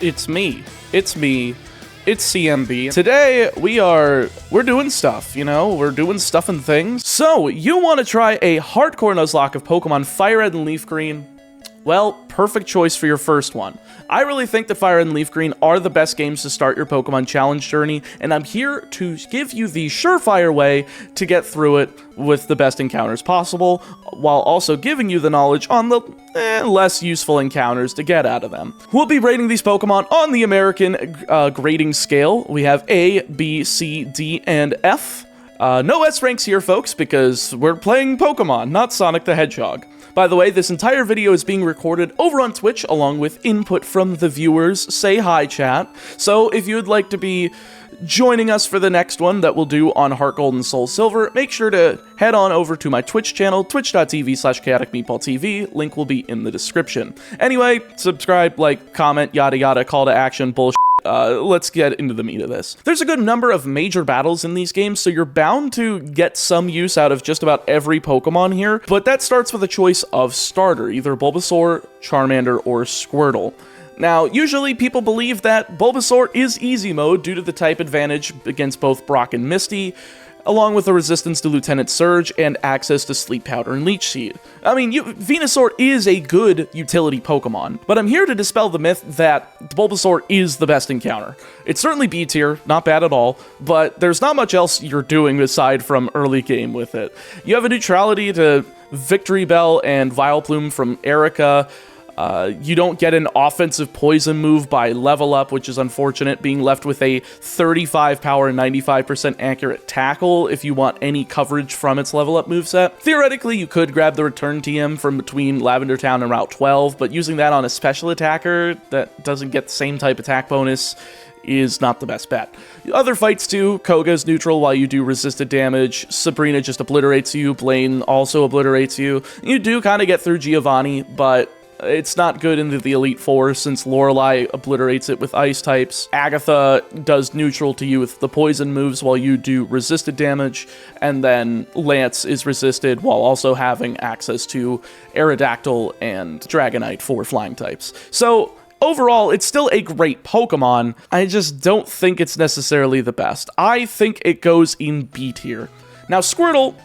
It's me. It's me. It's CMB. Today, we're doing stuff, you know? We're doing stuff and things. So, you want to try a hardcore Nuzlocke of Pokemon FireRed and LeafGreen? Well, perfect choice for your first one. I really think that FireRed and LeafGreen are the best games to start your Pokemon challenge journey, and I'm here to give you the surefire way to get through it with the best encounters possible, while also giving you the knowledge on the less useful encounters to get out of them. We'll be rating these Pokemon on the American grading scale. We have A, B, C, D, and F. No S ranks here, folks, because we're playing Pokemon, not Sonic the Hedgehog. By the way, this entire video is being recorded over on Twitch along with input from the viewers. Say hi, chat. So if you'd like to be joining us for the next one that we'll do on Heart Gold and Soul Silver, make sure to head on over to my Twitch channel, twitch.tv/ChaoticMeatballTV. Link will be in the description. Anyway, subscribe, like, comment, yada yada, call to action, bullshit. Let's get into the meat of this. There's a good number of major battles in these games, so you're bound to get some use out of just about every Pokemon here, but that starts with a choice of starter, either Bulbasaur, Charmander, or Squirtle. Now, usually people believe that Bulbasaur is easy mode due to the type advantage against both Brock and Misty, along with the resistance to Lieutenant Surge and access to Sleep Powder and Leech Seed. I mean, Venusaur is a good utility Pokemon, but I'm here to dispel the myth that Bulbasaur is the best encounter. It's certainly B tier, not bad at all, but there's not much else you're doing aside from early game with it. You have a neutrality to Victory Bell and Vileplume from Erica. You don't get an offensive poison move by level up, which is unfortunate, being left with a 35 power and 95% accurate tackle if you want any coverage from its level up moveset. Theoretically, you could grab the return TM from between Lavender Town and Route 12, but using that on a special attacker that doesn't get the same type attack bonus is not the best bet. Other fights too, Koga's neutral while you do resisted damage, Sabrina just obliterates you, Blaine also obliterates you. You do kind of get through Giovanni, but it's not good into the Elite Four since Lorelei obliterates it with ice types. Agatha does neutral to you with the poison moves while you do resisted damage, and then Lance is resisted while also having access to Aerodactyl and Dragonite for flying types. So overall, it's still a great Pokemon. I just don't think it's necessarily the best. I think it goes in B tier. Now, Squirtle,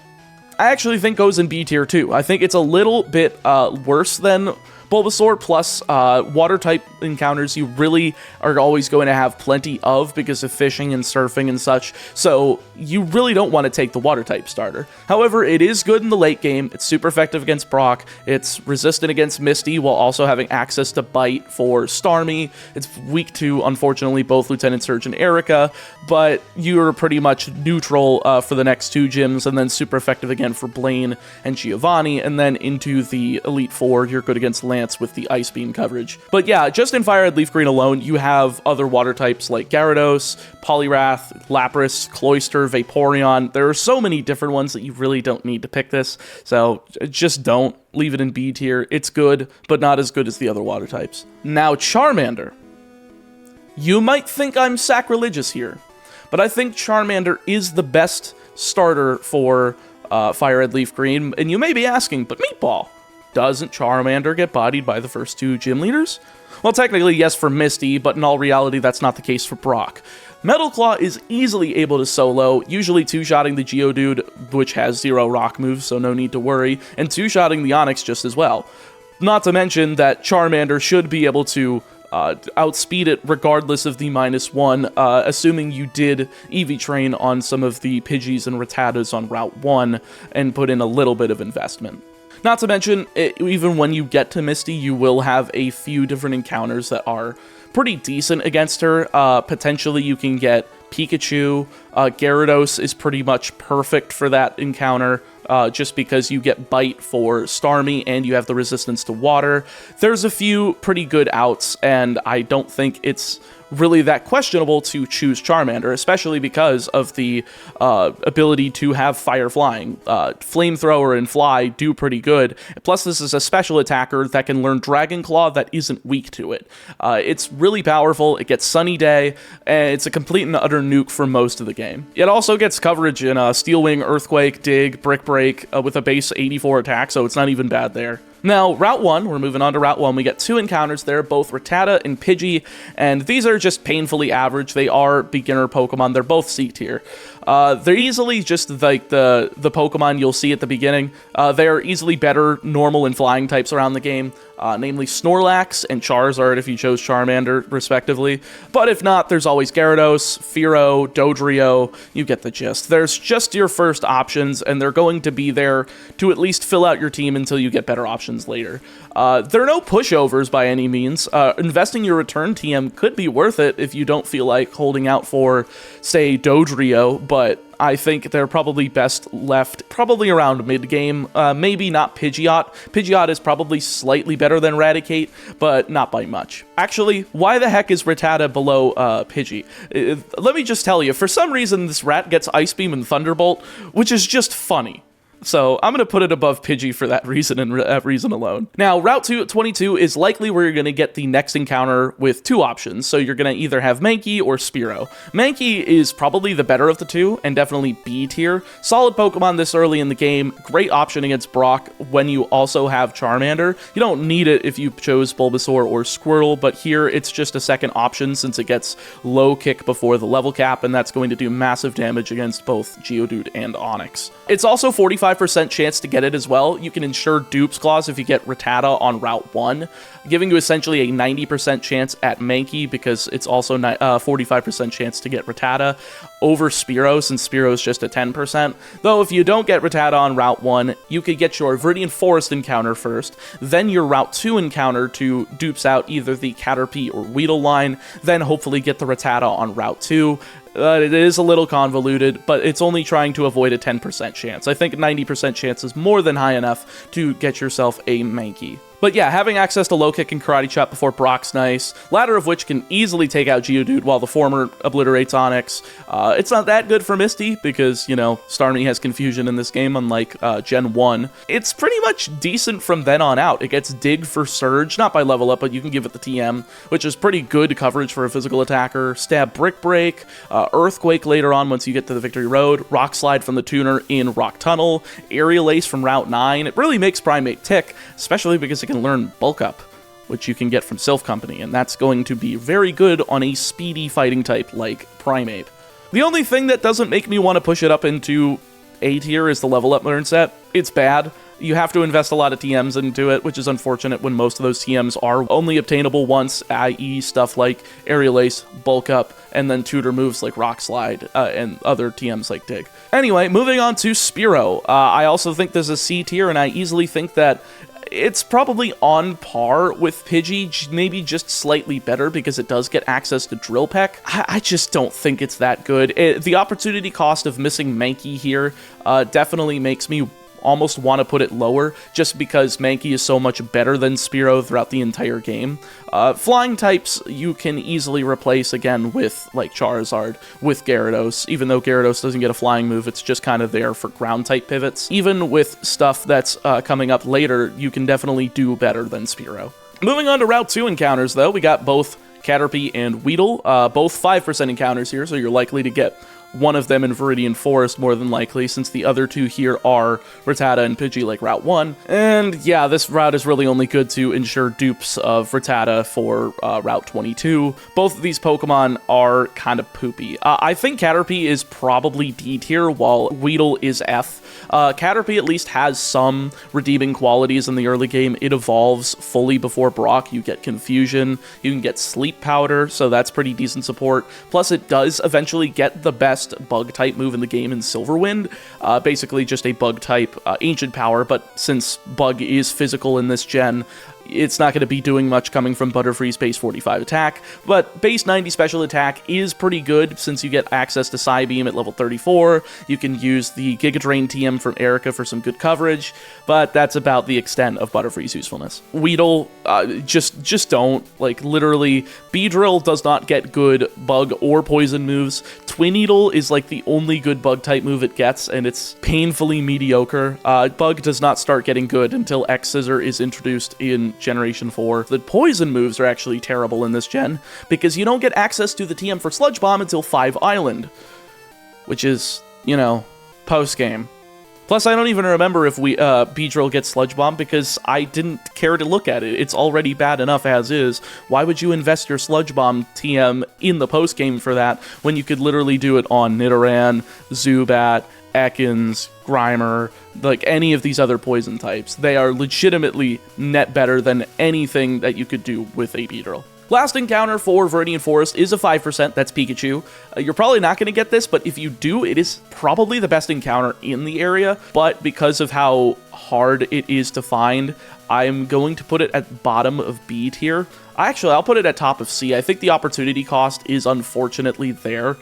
I actually think goes in B tier too. I think it's a little bit worse than Bulbasaur, plus water type encounters you really are always going to have plenty of because of fishing and surfing and such, so you really don't want to take the water type starter. However, it is good in the late game, it's super effective against Brock, it's resistant against Misty while also having access to Bite for Starmie, it's weak to, unfortunately, both Lieutenant Surge and Erica, but you're pretty much neutral for the next two gyms, and then super effective again for Blaine and Giovanni, and then into the Elite Four, you're good against Lance with the Ice Beam coverage. But yeah, just in FireRed LeafGreen alone, you have other water types like Gyarados, Poliwrath, Lapras, Cloyster, Vaporeon. There are so many different ones that you really don't need to pick this, so just don't. Leave it in B tier. It's good, but not as good as the other water types. Now, Charmander. You might think I'm sacrilegious here, but I think Charmander is the best starter for FireRed LeafGreen, and you may be asking, but Meatball, doesn't Charmander get bodied by the first two gym leaders? Well, technically, yes for Misty, but in all reality, that's not the case for Brock. Metal Claw is easily able to solo, usually two-shotting the Geodude, which has 0 rock moves, so no need to worry, and two-shotting the Onix just as well. Not to mention that Charmander should be able to outspeed it regardless of the -1, assuming you did EV train on some of the Pidgeys and Rattatas on Route 1 and put in a little bit of investment. Not to mention, even when you get to Misty, you will have a few different encounters that are pretty decent against her. Potentially, you can get Pikachu. Gyarados is pretty much perfect for that encounter, just because you get Bite for Starmie and you have the resistance to water. There's a few pretty good outs, and I don't think it's really that questionable to choose Charmander, especially because of the ability to have fire flying. Flamethrower and Fly do pretty good. Plus, this is a special attacker that can learn Dragon Claw that isn't weak to it. It's really powerful, it gets Sunny Day, and it's a complete and utter nuke for most of the game. It also gets coverage in Steel Wing, Earthquake, Dig, Brick Break with a base 84 attack, so it's not even bad there. Now, Route 1, we're moving on to Route 1. We get 2 encounters there, both Rattata and Pidgey, and these are just painfully average. They are beginner Pokemon. They're both C tier. They're easily just like the Pokemon you'll see at the beginning. They are easily better normal and flying types around the game, namely Snorlax and Charizard if you chose Charmander, respectively. But if not, there's always Gyarados, Fearow, Dodrio. You get the gist. There's just your first options, and they're going to be there to at least fill out your team until you get better options later. There are no pushovers by any means. Investing your return TM could be worth it if you don't feel like holding out for, say, Dodrio, but I think they're probably best left probably around mid-game. Maybe not Pidgeot. Pidgeot is probably slightly better than Raticate, but not by much. Actually, why the heck is Rattata below Pidgey? Let me just tell you, for some reason this rat gets Ice Beam and Thunderbolt, which is just funny. So I'm going to put it above Pidgey for that reason and reason alone. Now, Route 2 at 22 is likely where you're going to get the next encounter with 2 options. So you're going to either have Mankey or Spearow. Mankey is probably the better of the 2 and definitely B tier. Solid Pokemon this early in the game. Great option against Brock when you also have Charmander. You don't need it if you chose Bulbasaur or Squirtle, but here it's just a second option since it gets low kick before the level cap, and that's going to do massive damage against both Geodude and Onix. It's also 45% chance to get it as well. You can ensure Dupes Clause if you get Rattata on Route 1, giving you essentially a 90% chance at Mankey because it's also 45% chance to get Rattata over Spearow since Spearow is just a 10%. Though if you don't get Rattata on Route 1, you could get your Viridian Forest encounter first, then your Route 2 encounter to dupes out either the Caterpie or Weedle line, then hopefully get the Rattata on Route 2. It is a little convoluted, but it's only trying to avoid a 10% chance. I think 90% chance is more than high enough to get yourself a Mankey. But yeah, having access to Low Kick and Karate Chop before Brock's nice, latter of which can easily take out Geodude while the former obliterates Onix. It's not that good for Misty because, you know, Starmie has Confusion in this game, unlike Gen 1. It's pretty much decent from then on out. It gets Dig for Surge, not by level up, but you can give it the TM, which is pretty good coverage for a physical attacker. Stab Brick Break, Earthquake later on once you get to the Victory Road, Rock Slide from the Tuner in Rock Tunnel, Aerial Ace from Route 9. It really makes Primeape tick, especially because it can learn Bulk Up, which you can get from Sylph Company, and that's going to be very good on a speedy fighting type like Primeape. The only thing that doesn't make me want to push it up into A tier is the level up learn set. It's bad. You have to invest a lot of TMs into it, which is unfortunate when most of those TMs are only obtainable once, i.e. stuff like Aerial Ace, Bulk Up, and then tutor moves like Rock Slide, and other TMs like Dig. Anyway, moving on to Spearow. I also think this is C tier, and I easily think that it's probably on par with Pidgey, maybe just slightly better because it does get access to Drill Peck. I just don't think it's that good. The opportunity cost of missing Mankey here definitely makes me almost want to put it lower just because Mankey is so much better than Spearow throughout the entire game. Flying types you can easily replace again with like Charizard, with Gyarados. Even though Gyarados doesn't get a flying move, it's just kind of there for ground type pivots. Even with stuff that's coming up later, you can definitely do better than Spearow. Moving on to Route 2 encounters though, we got both Caterpie and Weedle, both 5% encounters here, so you're likely to get one of them in Viridian Forest more than likely, since the other 2 here are Rattata and Pidgey like Route 1. And yeah, this route is really only good to ensure dupes of Rattata for Route 22. Both of these Pokemon are kind of poopy. I think Caterpie is probably D tier, while Weedle is F. Caterpie at least has some redeeming qualities in the early game. It evolves fully before Brock. You get Confusion, you can get Sleep Powder, so that's pretty decent support. Plus it does eventually get the best bug type move in the game in Silverwind, basically just a bug type ancient power, but since bug is physical in this gen, it's not going to be doing much coming from Butterfree's base 45 attack, but base 90 special attack is pretty good since you get access to Psybeam at level 34. You can use the Giga Drain TM from Erica for some good coverage, but that's about the extent of Butterfree's usefulness. Weedle, just don't. Like, literally, Beedrill does not get good bug or poison moves. Twinneedle is like the only good bug type move it gets, and it's painfully mediocre. Bug does not start getting good until X-Scissor is introduced in Generation 4. The poison moves are actually terrible in this gen, because you don't get access to the TM for Sludge Bomb until 5 Island, which is, you know, post-game. Plus, I don't even remember if we Beedrill gets Sludge Bomb because I didn't care to look at it. It's already bad enough as is. Why would you invest your Sludge Bomb TM in the post-game for that when you could literally do it on Nidoran, Zubat, Ekans, Grimer, like any of these other poison types? They are legitimately net better than anything that you could do with a Beedrill. Last encounter for Viridian Forest is a 5%, that's Pikachu. You're probably not going to get this, but if you do, it is probably the best encounter in the area, but because of how hard it is to find, I'm going to put it at bottom of B tier. Actually, I'll put it at top of C. I think the opportunity cost is unfortunately there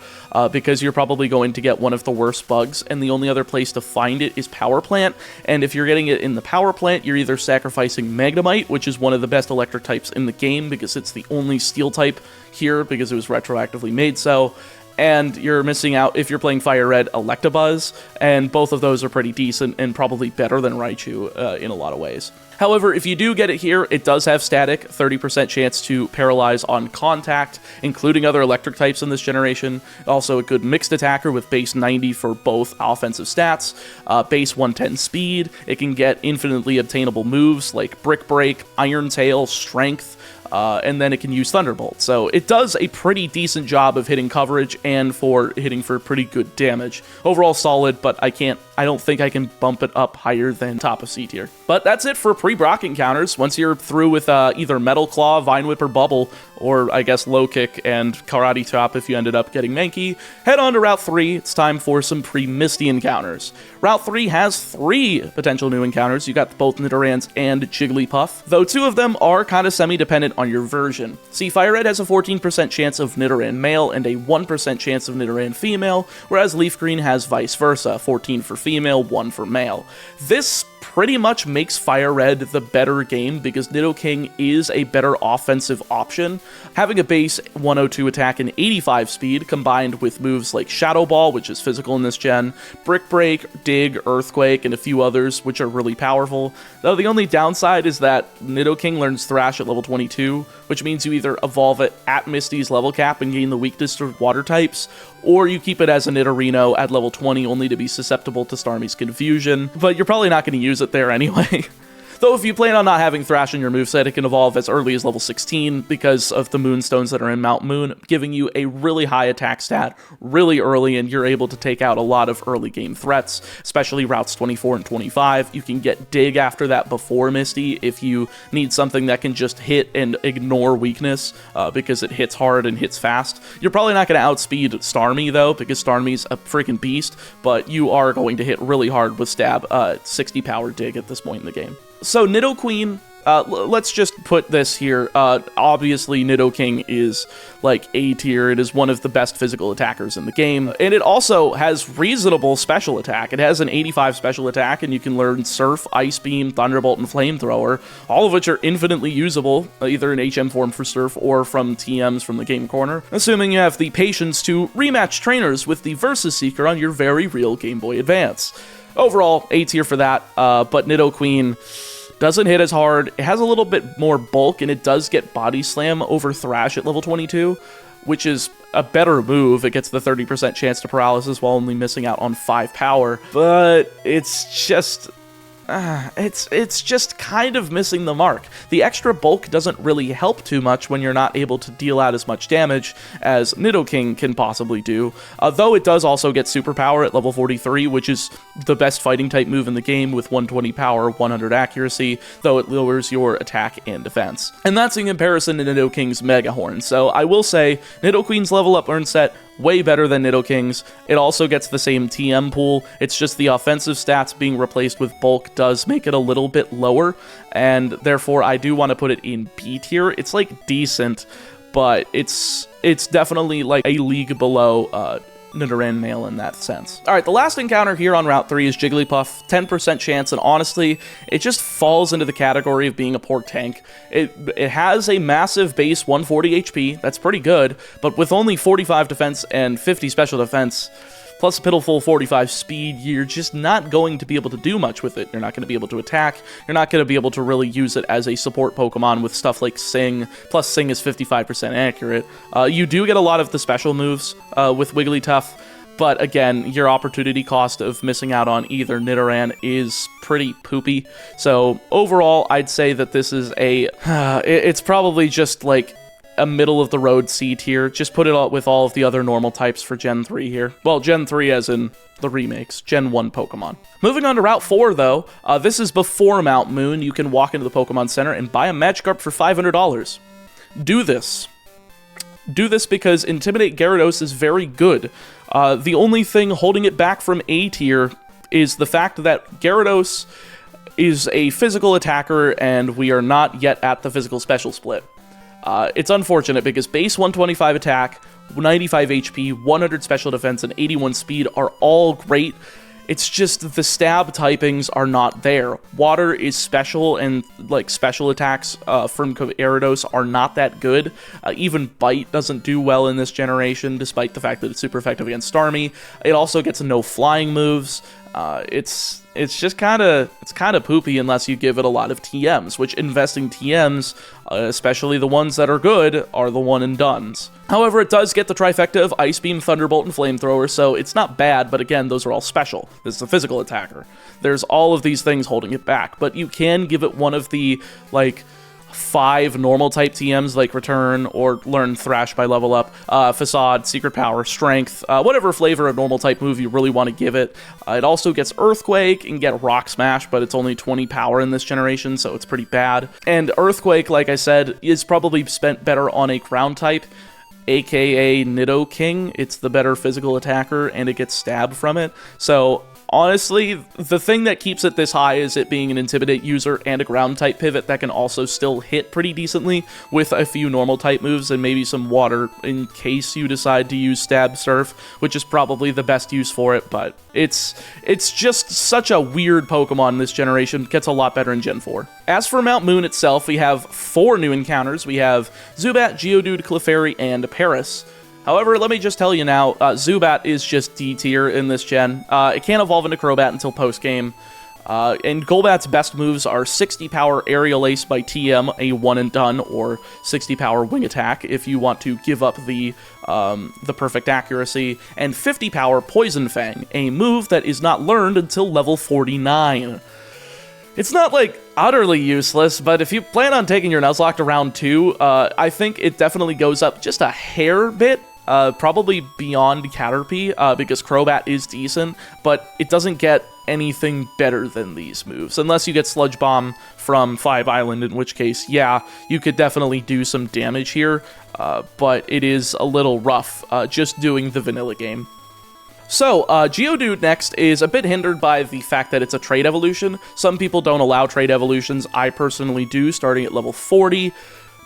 because you're probably going to get one of the worst bugs, and the only other place to find it is Power Plant, and if you're getting it in the Power Plant, you're either sacrificing Magnemite, which is one of the best electric types in the game because it's the only steel type here because it was retroactively made so, and you're missing out if you're playing Fire Red Electabuzz, and both of those are pretty decent and probably better than Raichu in a lot of ways. However, if you do get it here, it does have static, 30% chance to paralyze on contact, including other electric types in this generation. Also a good mixed attacker with base 90 for both offensive stats, base 110 speed. It can get infinitely obtainable moves like Brick Break, Iron Tail, Strength, and then it can use Thunderbolt. So it does a pretty decent job of hitting coverage and for hitting for pretty good damage. Overall solid, but I don't think I can bump it up higher than top of C tier. But that's it for pre-Brock encounters. Once you're through with either Metal Claw, Vine Whip, or Bubble, or I guess Low Kick and Karate Chop if you ended up getting Mankey, head on to Route 3. It's time for some pre-Misty encounters. Route 3 has 3 potential new encounters. You got both Nidorans and Jigglypuff, though 2 of them are kind of semi-dependent on your version. See, FireRed has a 14% chance of Nidoran male and a 1% chance of Nidoran female, whereas LeafGreen has vice versa, 14 for female, 1 for male. This pretty much makes FireRed the better game because Nidoking is a better offensive option. Having a base 102 attack and 85 speed combined with moves like Shadow Ball, which is physical in this gen, Brick Break, Dig, Earthquake, and a few others which are really powerful. Though the only downside is that Nidoking learns Thrash at level 22, which means you either evolve it at Misty's level cap and gain the weakness to water types, or you keep it as a Nidorino at level 20 only to be susceptible to Starmie's Confusion, but you're probably not going to use it there anyway. Though if you plan on not having Thrash in your moveset, it can evolve as early as level 16 because of the Moonstones that are in Mount Moon, giving you a really high attack stat really early, and you're able to take out a lot of early game threats, especially routes 24 and 25. You can get Dig after that before Misty if you need something that can just hit and ignore weakness because it hits hard and hits fast. You're probably not going to outspeed Starmie though because Starmie's a freaking beast, but you are going to hit really hard with Stab 60 power Dig at this point in the game. So Nidoqueen, let's just put this here. Obviously, Nidoking is like A tier. It is one of the best physical attackers in the game, and it also has reasonable special attack. It has an 85 special attack, and you can learn Surf, Ice Beam, Thunderbolt, and Flamethrower, all of which are infinitely usable, either in HM form for Surf or from TMs from the game corner, assuming you have the patience to rematch trainers with the Versus Seeker on your very real Game Boy Advance. Overall, A tier for that, but Nidoqueen doesn't hit as hard. It has a little bit more bulk, and it does get Body Slam over Thrash at level 22, which is a better move. It gets the 30% chance to paralysis while only missing out on 5 power, but it's just it's just kind of missing the mark. The extra bulk doesn't really help too much when you're not able to deal out as much damage as Nidoking can possibly do, though it does also get superpower at level 43, which is the best fighting type move in the game with 120 power, 100 accuracy, though it lowers your attack and defense. And that's in comparison to Nidoking's Mega Horn, so I will say Nidoqueen's level up earn set way better than Nidoking's. It also gets the same TM pool. It's just the offensive stats being replaced with bulk does make it a little bit lower, and therefore I do want to put it in B tier. It's like decent, but it's definitely like a league below Nidoran male in that sense. Alright, the last encounter here on Route 3 is Jigglypuff, 10% chance, and honestly, it just falls into the category of being a poor tank. It has a massive base 140 HP, that's pretty good, but with only 45 defense and 50 special defense, plus a pitiful 45 speed, you're just not going to be able to do much with it. You're not going to be able to attack, you're not going to be able to really use it as a support Pokemon with stuff like Sing, plus Sing is 55% accurate. You do get a lot of the special moves with Wigglytuff, but again, your opportunity cost of missing out on either Nidoran is pretty poopy. So overall, I'd say that this is a, it's probably just like a middle-of-the-road C tier. Just put it all with all of the other normal types for Gen 3 here. Well, Gen 3 as in the remakes, Gen 1 Pokemon. Moving on to Route 4, though, this is before Mount Moon. You can walk into the Pokemon Center and buy a Magikarp for $500. Do this. Do this because Intimidate Gyarados is very good. The only thing holding it back from A tier is the fact that Gyarados is a physical attacker, and we are not yet at the physical special split. It's unfortunate because base 125 attack, 95 HP, 100 special defense, and 81 speed are all great. It's just the stab typings are not there. Water is special, and like special attacks from Gyarados are not that good. Even Bite doesn't do well in this generation, despite the fact that it's super effective against Starmie. It also gets no flying moves. It's just kind of poopy unless you give it a lot of TMs, which investing TMs, especially the ones that are good, are the one and dones. However, it does get the trifecta of Ice Beam, Thunderbolt, and Flamethrower, so it's not bad, but again, those are all special. This is a physical attacker. There's all of these things holding it back, but you can give it one of the, like, 5 normal type TMs like Return or Learn Thrash by level up, Facade, Secret Power, Strength, whatever flavor of normal type move you really want to give it. It also gets Earthquake and get Rock Smash, but it's only 20 power in this generation, so it's pretty bad. And Earthquake, like I said, is probably spent better on a ground type, aka Nidoking. It's the better physical attacker, and it gets stabbed from it. So honestly, the thing that keeps it this high is it being an Intimidate user and a ground-type pivot that can also still hit pretty decently with a few normal-type moves and maybe some water in case you decide to use Stab Surf, which is probably the best use for it, but it's just such a weird Pokemon this generation. It gets a lot better in Gen 4. As for Mount Moon itself, we have 4 new encounters. We have Zubat, Geodude, Clefairy, and Paris. However, let me just tell you now, Zubat is just D tier in this gen. It can't evolve into Crobat until post-game. And Golbat's best moves are 60 power Aerial Ace by TM, a one and done, or 60 power Wing Attack if you want to give up the perfect accuracy, and 50 power Poison Fang, a move that is not learned until level 49. It's not, like, utterly useless, but if you plan on taking your Nuzlocke to round 2, I think it definitely goes up just a hair bit. Probably beyond Caterpie, because Crobat is decent, but it doesn't get anything better than these moves, unless you get Sludge Bomb from 5 Island, in which case, yeah, you could definitely do some damage here, but it is a little rough, just doing the vanilla game. So, Geodude next is a bit hindered by the fact that it's a trait evolution. Some people don't allow trait evolutions, I personally do, starting at level 40.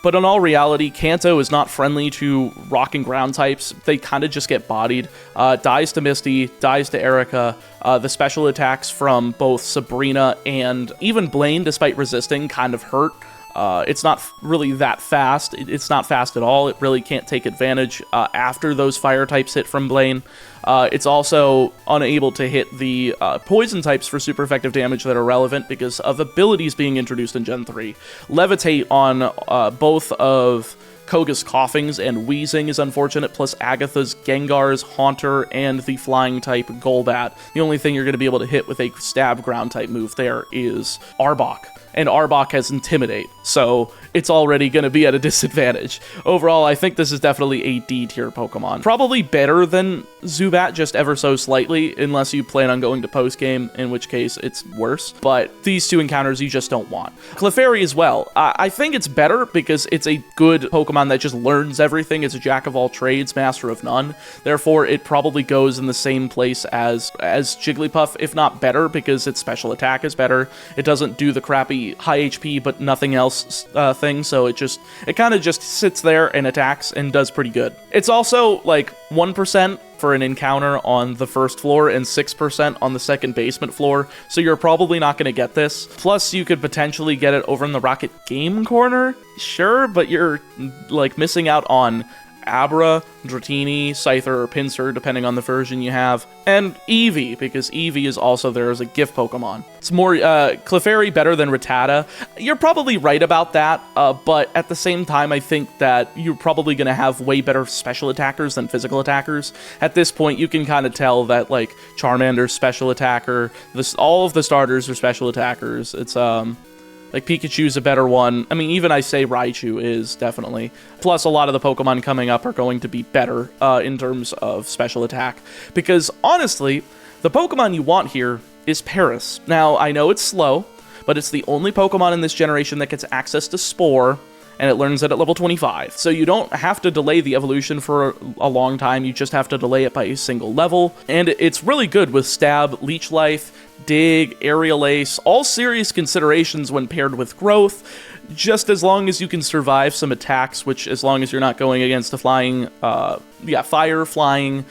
But in all reality, Kanto is not friendly to rock and ground types. They kind of just get bodied. Dies to Misty, dies to Erica. The special attacks from both Sabrina and even Blaine, despite resisting, kind of hurt. It's not really that fast. It's not fast at all. It really can't take advantage after those fire types hit from Blaine. It's also unable to hit the poison types for super effective damage that are relevant because of abilities being introduced in Gen 3. Levitate on both of Koga's Coughings and Wheezing is unfortunate, plus Agatha's Gengar's Haunter and the flying type Golbat. The only thing you're going to be able to hit with a stab ground type move there is Arbok. And Arbok has Intimidate, so it's already going to be at a disadvantage. Overall, I think this is definitely a D-tier Pokemon. Probably better than Zubat, just ever so slightly, unless you plan on going to post-game, in which case it's worse. But these 2 encounters you just don't want. Clefairy as well. I think it's better because it's a good Pokemon that just learns everything. It's a jack-of-all-trades, master of none. Therefore, it probably goes in the same place as Jigglypuff, if not better, because its special attack is better. It doesn't do the crappy high HP but nothing else thing, so it kind of just sits there and attacks and does pretty good. It's also like 1% for an encounter on the first floor and 6% on the second basement floor, so you're probably not going to get this. Plus, you could potentially get it over in the Rocket Game Corner, sure, but you're like missing out on Abra, Dratini, Scyther, or Pinsir, depending on the version you have, and Eevee, because Eevee is also there as a gift Pokemon. It's more, Clefairy better than Rattata. You're probably right about that, but at the same time, I think that you're probably going to have way better special attackers than physical attackers. At this point, you can kind of tell that, like, Charmander's special attacker, all of the starters are special attackers. It's, like, Pikachu's a better one. I mean, even I say Raichu is, definitely. Plus, a lot of the Pokemon coming up are going to be better in terms of special attack. Because, honestly, the Pokemon you want here is Paris. Now, I know it's slow, but it's the only Pokemon in this generation that gets access to Spore, and it learns it at level 25. So you don't have to delay the evolution for a long time, you just have to delay it by a single level. And it's really good with Stab, Leech Life, Dig, Aerial Ace, all serious considerations when paired with Growth, just as long as you can survive some attacks, which as long as you're not going against a flying, fire, flying,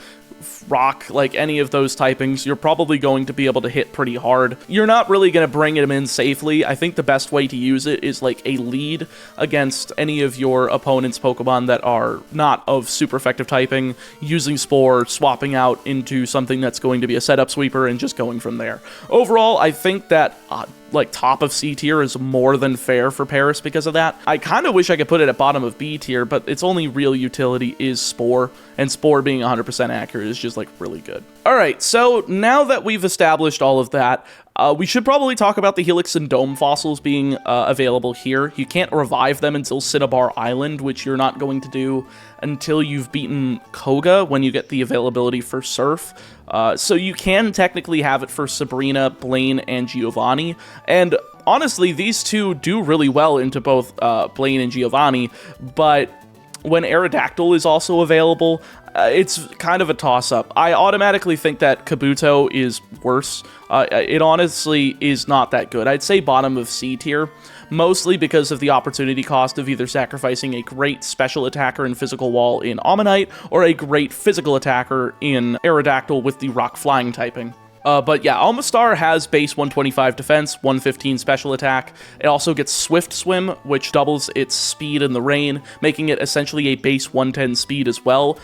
rock, like any of those typings, you're probably going to be able to hit pretty hard. You're not really going to bring him in safely. I think the best way to use it is like a lead against any of your opponent's Pokemon that are not of super effective typing, using Spore, swapping out into something that's going to be a setup sweeper, and just going from there. Overall, I think that like top of C tier is more than fair for Paris because of that. I kind of wish I could put it at bottom of B tier, but its only real utility is Spore, and Spore being 100% accurate is just like really good. Alright, so now that we've established all of that, we should probably talk about the Helix and Dome fossils being available here. You can't revive them until Cinnabar Island, which you're not going to do until you've beaten Koga when you get the availability for Surf. So you can technically have it for Sabrina, Blaine, and Giovanni. And honestly, these two do really well into both Blaine and Giovanni, but when Aerodactyl is also available, it's kind of a toss-up. I automatically think that Kabuto is worse. It honestly is not that good. I'd say bottom of C tier, mostly because of the opportunity cost of either sacrificing a great special attacker in Physical Wall in Ammonite, or a great physical attacker in Aerodactyl with the Rock Flying typing. But yeah, Almastar has base 125 defense, 115 special attack. It also gets Swift Swim, which doubles its speed in the rain, making it essentially a base 110 speed as well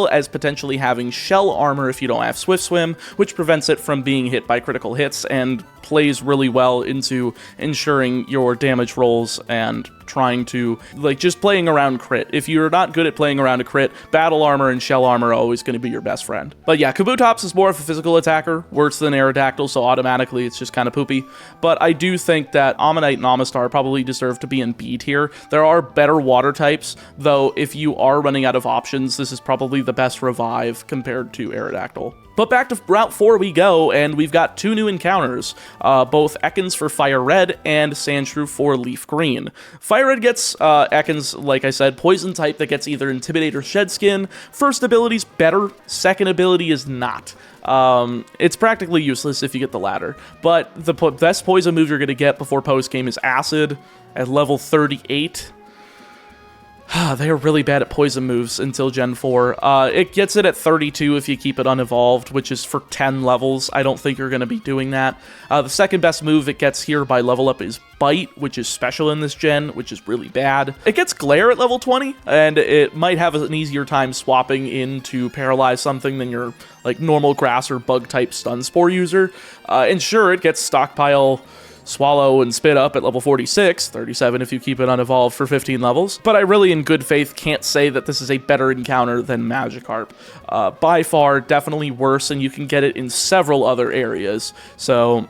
as potentially having Shell Armor if you don't have Swift Swim, which prevents it from being hit by critical hits and plays really well into ensuring your damage rolls and trying to, like, just playing around crit. If you're not good at playing around a crit, Battle Armor and Shell Armor are always going to be your best friend. But yeah, Kabutops is more of a physical attacker, worse than Aerodactyl, so automatically it's just kind of poopy. But I do think that Ammonite and Amistar probably deserve to be in B tier. There are better water types, though if you are running out of options, this is probably the best revive compared to Aerodactyl. But back to Route 4 we go, and we've got two new encounters, both Ekans for Fire Red and Sandshrew for Leaf Green. Fire Red gets Ekans, like I said, Poison type that gets either Intimidate or Shed Skin. First ability's better, second ability is not. It's practically useless if you get the latter, but the best Poison move you're going to get before post-game is Acid at level 38. They are really bad at poison moves until Gen 4. It gets it at 32 if you keep it unevolved, which is for 10 levels. I don't think you're going to be doing that. The second best move it gets here by level up is Bite, which is special in this gen, which is really bad. It gets Glare at level 20, and it might have an easier time swapping in to paralyze something than your like normal grass or bug type stun spore user. And sure, it gets Stockpile, Swallow, and Spit Up at level 46, 37 if you keep it unevolved for 15 levels, but I really in good faith can't say that this is a better encounter than Magikarp. By far, definitely worse, and you can get it in several other areas, so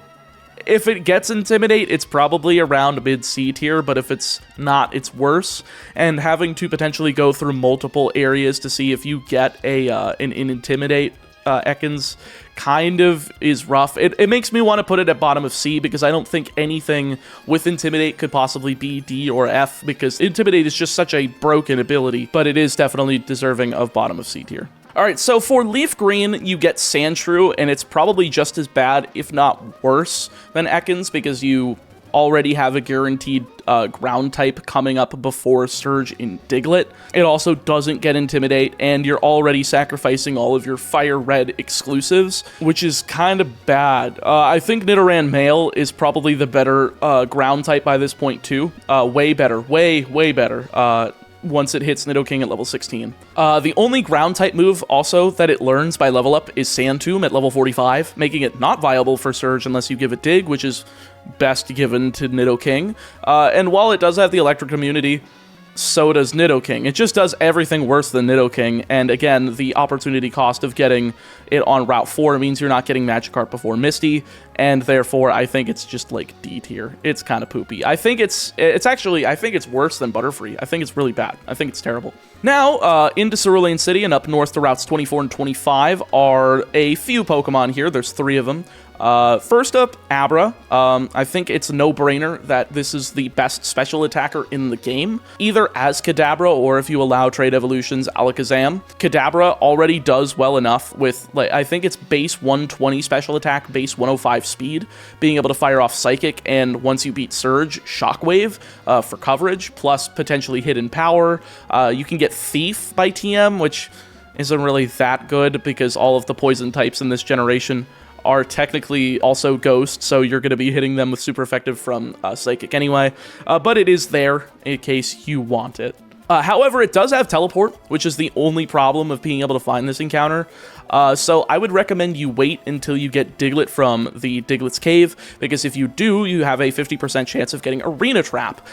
if it gets Intimidate, it's probably around mid-C tier, but if it's not, it's worse, and having to potentially go through multiple areas to see if you get an Intimidate Ekans kind of is rough. It makes me want to put it at bottom of C because I don't think anything with Intimidate could possibly be D or F because Intimidate is just such a broken ability, but it is definitely deserving of bottom of C tier. Alright, so for Leaf Green, you get Sandshrew, and it's probably just as bad, if not worse, than Ekans because you already have a guaranteed ground type coming up before Surge in Diglett. It also doesn't get Intimidate, and you're already sacrificing all of your Fire Red exclusives, which is kind of bad. I think Nidoran Male is probably the better ground type by this point too. Way better. Way better. once it hits Nidoking at level 16. The only ground type move also that it learns by level up is Sand Tomb at level 45, making it not viable for Surge unless you give it Dig, which is best given to Nidoking. And while it does have the electric immunity, so does Nidoking. It just does everything worse than Nidoking, and again, the opportunity cost of getting it on Route 4 means you're not getting Magikarp before Misty, and therefore I think it's just like D tier. It's kind of poopy. I think it's worse than Butterfree. I think it's really bad. I think it's terrible. Now, into Cerulean City and up north to routes 24 and 25 are a few Pokemon here. There's 3 of them. First up, Abra. I think it's a no-brainer that this is the best special attacker in the game, either as Kadabra or if you allow Trade Evolutions Alakazam. Kadabra already does well enough with, like, I think it's base 120 special attack, base 105 speed, being able to fire off Psychic, and once you beat Surge, Shockwave for coverage, plus potentially Hidden Power. You can get Thief by TM, which isn't really that good because all of the poison types in this generation are technically also Ghost, so you're going to be hitting them with super effective from Psychic anyway, but it is there in case you want it. However, it does have Teleport, which is the only problem of being able to find this encounter, so I would recommend you wait until you get Diglett from the Diglett's Cave, because if you do, you have a 50% chance of getting Arena Trap,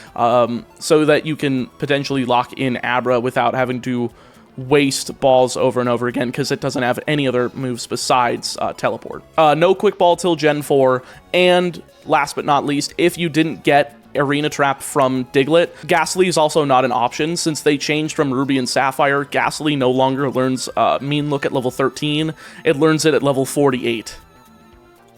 so that you can potentially lock in Abra without having to waste balls over and over again, because it doesn't have any other moves besides Teleport. No Quick Ball till Gen 4, and last but not least, if you didn't get Arena Trap from Diglett, Ghastly is also not an option. Since they changed from Ruby and Sapphire, Ghastly no longer learns Mean Look at level 13, it learns it at level 48.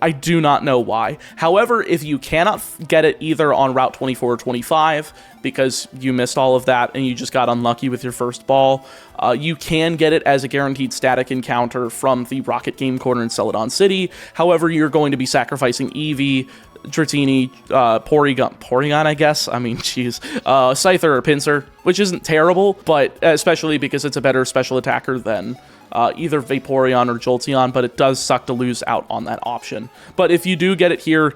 I do not know why. However, if you cannot get it either on Route 24 or 25, because you missed all of that and you just got unlucky with your first ball, you can get it as a guaranteed static encounter from the Rocket Game Corner in Celadon City. However, you're going to be sacrificing Eevee, Dratini, Porygon, I guess. I mean, geez. Scyther or Pinsir, which isn't terrible, but especially because it's a better special attacker than either Vaporeon or Jolteon, but it does suck to lose out on that option. But if you do get it here,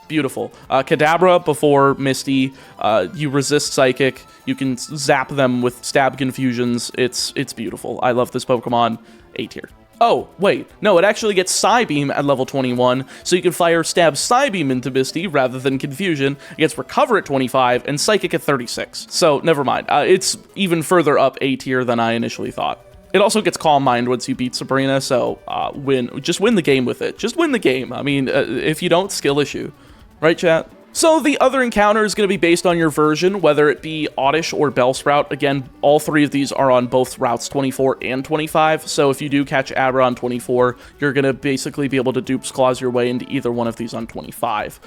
beautiful. Kadabra before Misty, you resist Psychic, you can zap them with Stab Confusions, it's beautiful. I love this Pokemon, A tier. Oh, wait, no, it actually gets Psybeam at level 21, so you can fire Stab Psybeam into Misty rather than Confusion. It gets Recover at 25, and Psychic at 36. So, never mind. It's even further up A tier than I initially thought. It also gets Calm Mind once you beat Sabrina, so just win the game with it. Just win the game. I mean, if you don't, skill issue. Right, chat? So the other encounter is going to be based on your version, whether it be Oddish or Bellsprout. Again, all 3 of these are on both routes 24 and 25, so if you do catch Abra on 24, you're going to basically be able to Dupes Clause your way into either one of these on 25.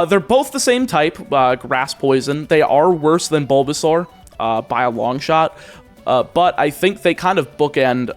They're both the same type, Grass Poison. They are worse than Bulbasaur by a long shot, but I think they kind of bookend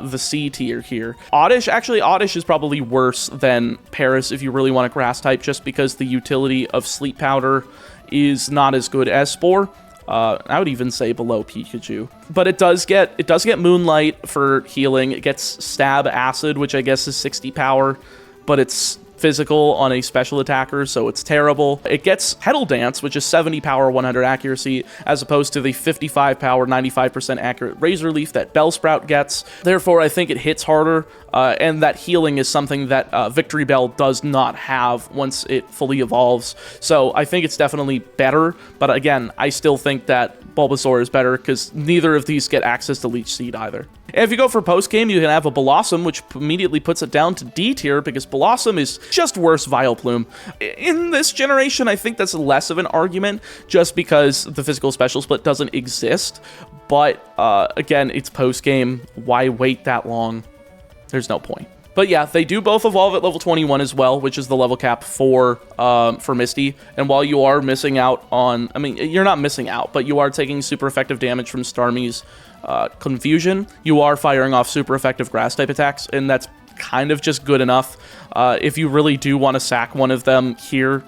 the C tier here. Oddish is probably worse than Paris if you really want a grass type, just because the utility of Sleep Powder is not as good as Spore. I would even say below Pikachu. But it does get Moonlight for healing. It gets Stab Acid, which I guess is 60 power, but it's physical on a special attacker, so it's terrible. It gets Petal Dance, which is 70 power, 100 accuracy, as opposed to the 55 power, 95% accurate Razor Leaf that Bellsprout gets. Therefore, I think it hits harder, and that healing is something that Victory Bell does not have once it fully evolves. So I think it's definitely better, but again, I still think that Bulbasaur is better because neither of these get access to Leech Seed either. And if you go for post-game, you can have a Blossom, which immediately puts it down to D tier because Blossom is just worse Vileplume. In this generation, I think that's less of an argument just because the physical special split doesn't exist. But again, it's post-game. Why wait that long? There's no point. But yeah, they do both evolve at level 21 as well, which is the level cap for Misty. And while you are missing out on, I mean, you're not missing out, but you are taking super effective damage from Starmie's Confusion, you are firing off super effective grass type attacks, and that's kind of just good enough. If you really do want to sack one of them here,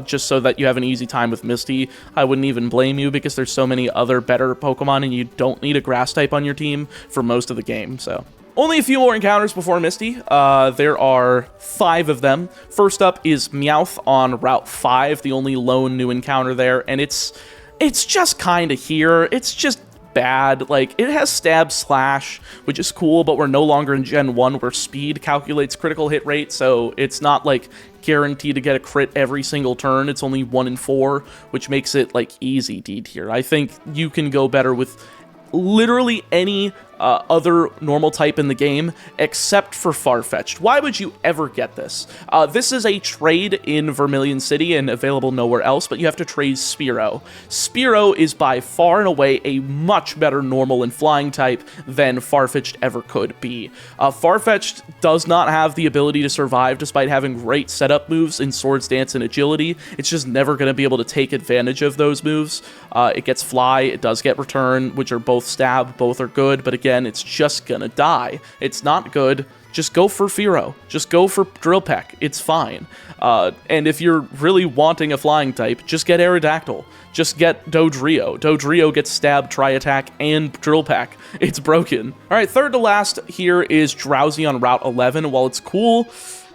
just so that you have an easy time with Misty, I wouldn't even blame you because there's so many other better Pokemon and you don't need a grass type on your team for most of the game, so. Only a few more encounters before Misty. There are 5 of them. First up is Meowth on Route 5, the only lone new encounter there, and it's it's just kind of here. It's just bad. Like, it has stab slash, which is cool, but we're no longer in Gen 1 where speed calculates critical hit rate, so it's not like guaranteed to get a crit every single turn. It's only 1 in 4, which makes it like easy D tier. I think you can go better with literally any other normal type in the game except for Farfetch'd. Why would you ever get this? This is a trade in Vermilion City and available nowhere else, but you have to trade Spearow. Spearow is by far and away a much better normal and flying type than Farfetch'd ever could be. Farfetch'd does not have the ability to survive despite having great setup moves in Swords Dance and Agility. It's just never going to be able to take advantage of those moves. It gets Fly, it does get Return, which are both stab, both are good, but again, it's just gonna die. It's not good. Just go for Fearow. Just go for Drill Peck. It's fine. And if you're really wanting a flying type, just get Aerodactyl. Just get Dodrio. Dodrio gets Stab, Tri-Attack, and Drill Peck. It's broken. Alright, third to last here is Drowsy on Route 11. While it's cool,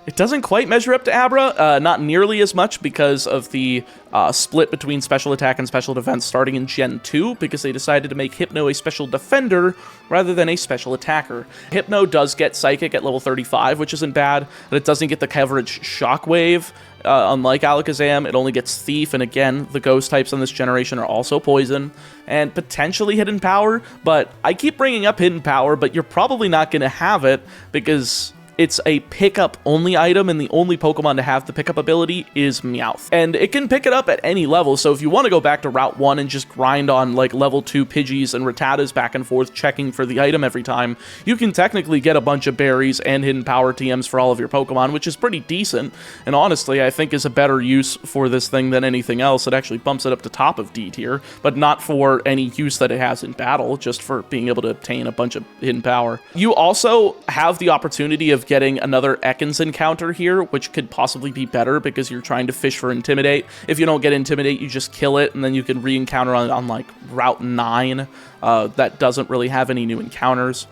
it doesn't quite measure up to Abra, not nearly as much because of the split between Special Attack and Special Defense starting in Gen 2, because they decided to make Hypno a Special Defender rather than a Special Attacker. Hypno does get Psychic at level 35, which isn't bad, but it doesn't get the coverage Shockwave. Unlike Alakazam, it only gets Thief, and again, the Ghost types on this generation are also Poison, and potentially Hidden Power, but I keep bringing up Hidden Power, but you're probably not going to have it, because it's a pickup-only item, and the only Pokemon to have the pickup ability is Meowth. And it can pick it up at any level, so if you want to go back to Route 1 and just grind on, like, level 2 Pidgeys and Rattatas back and forth checking for the item every time, you can technically get a bunch of berries and Hidden Power TMs for all of your Pokemon, which is pretty decent, and honestly, I think is a better use for this thing than anything else. It actually bumps it up to top of D tier, but not for any use that it has in battle, just for being able to obtain a bunch of Hidden Power. You also have the opportunity of getting another Ekans encounter here, which could possibly be better because you're trying to fish for Intimidate. If you don't get Intimidate, you just kill it, and then you can re-encounter on like Route 9. That doesn't really have any new encounters.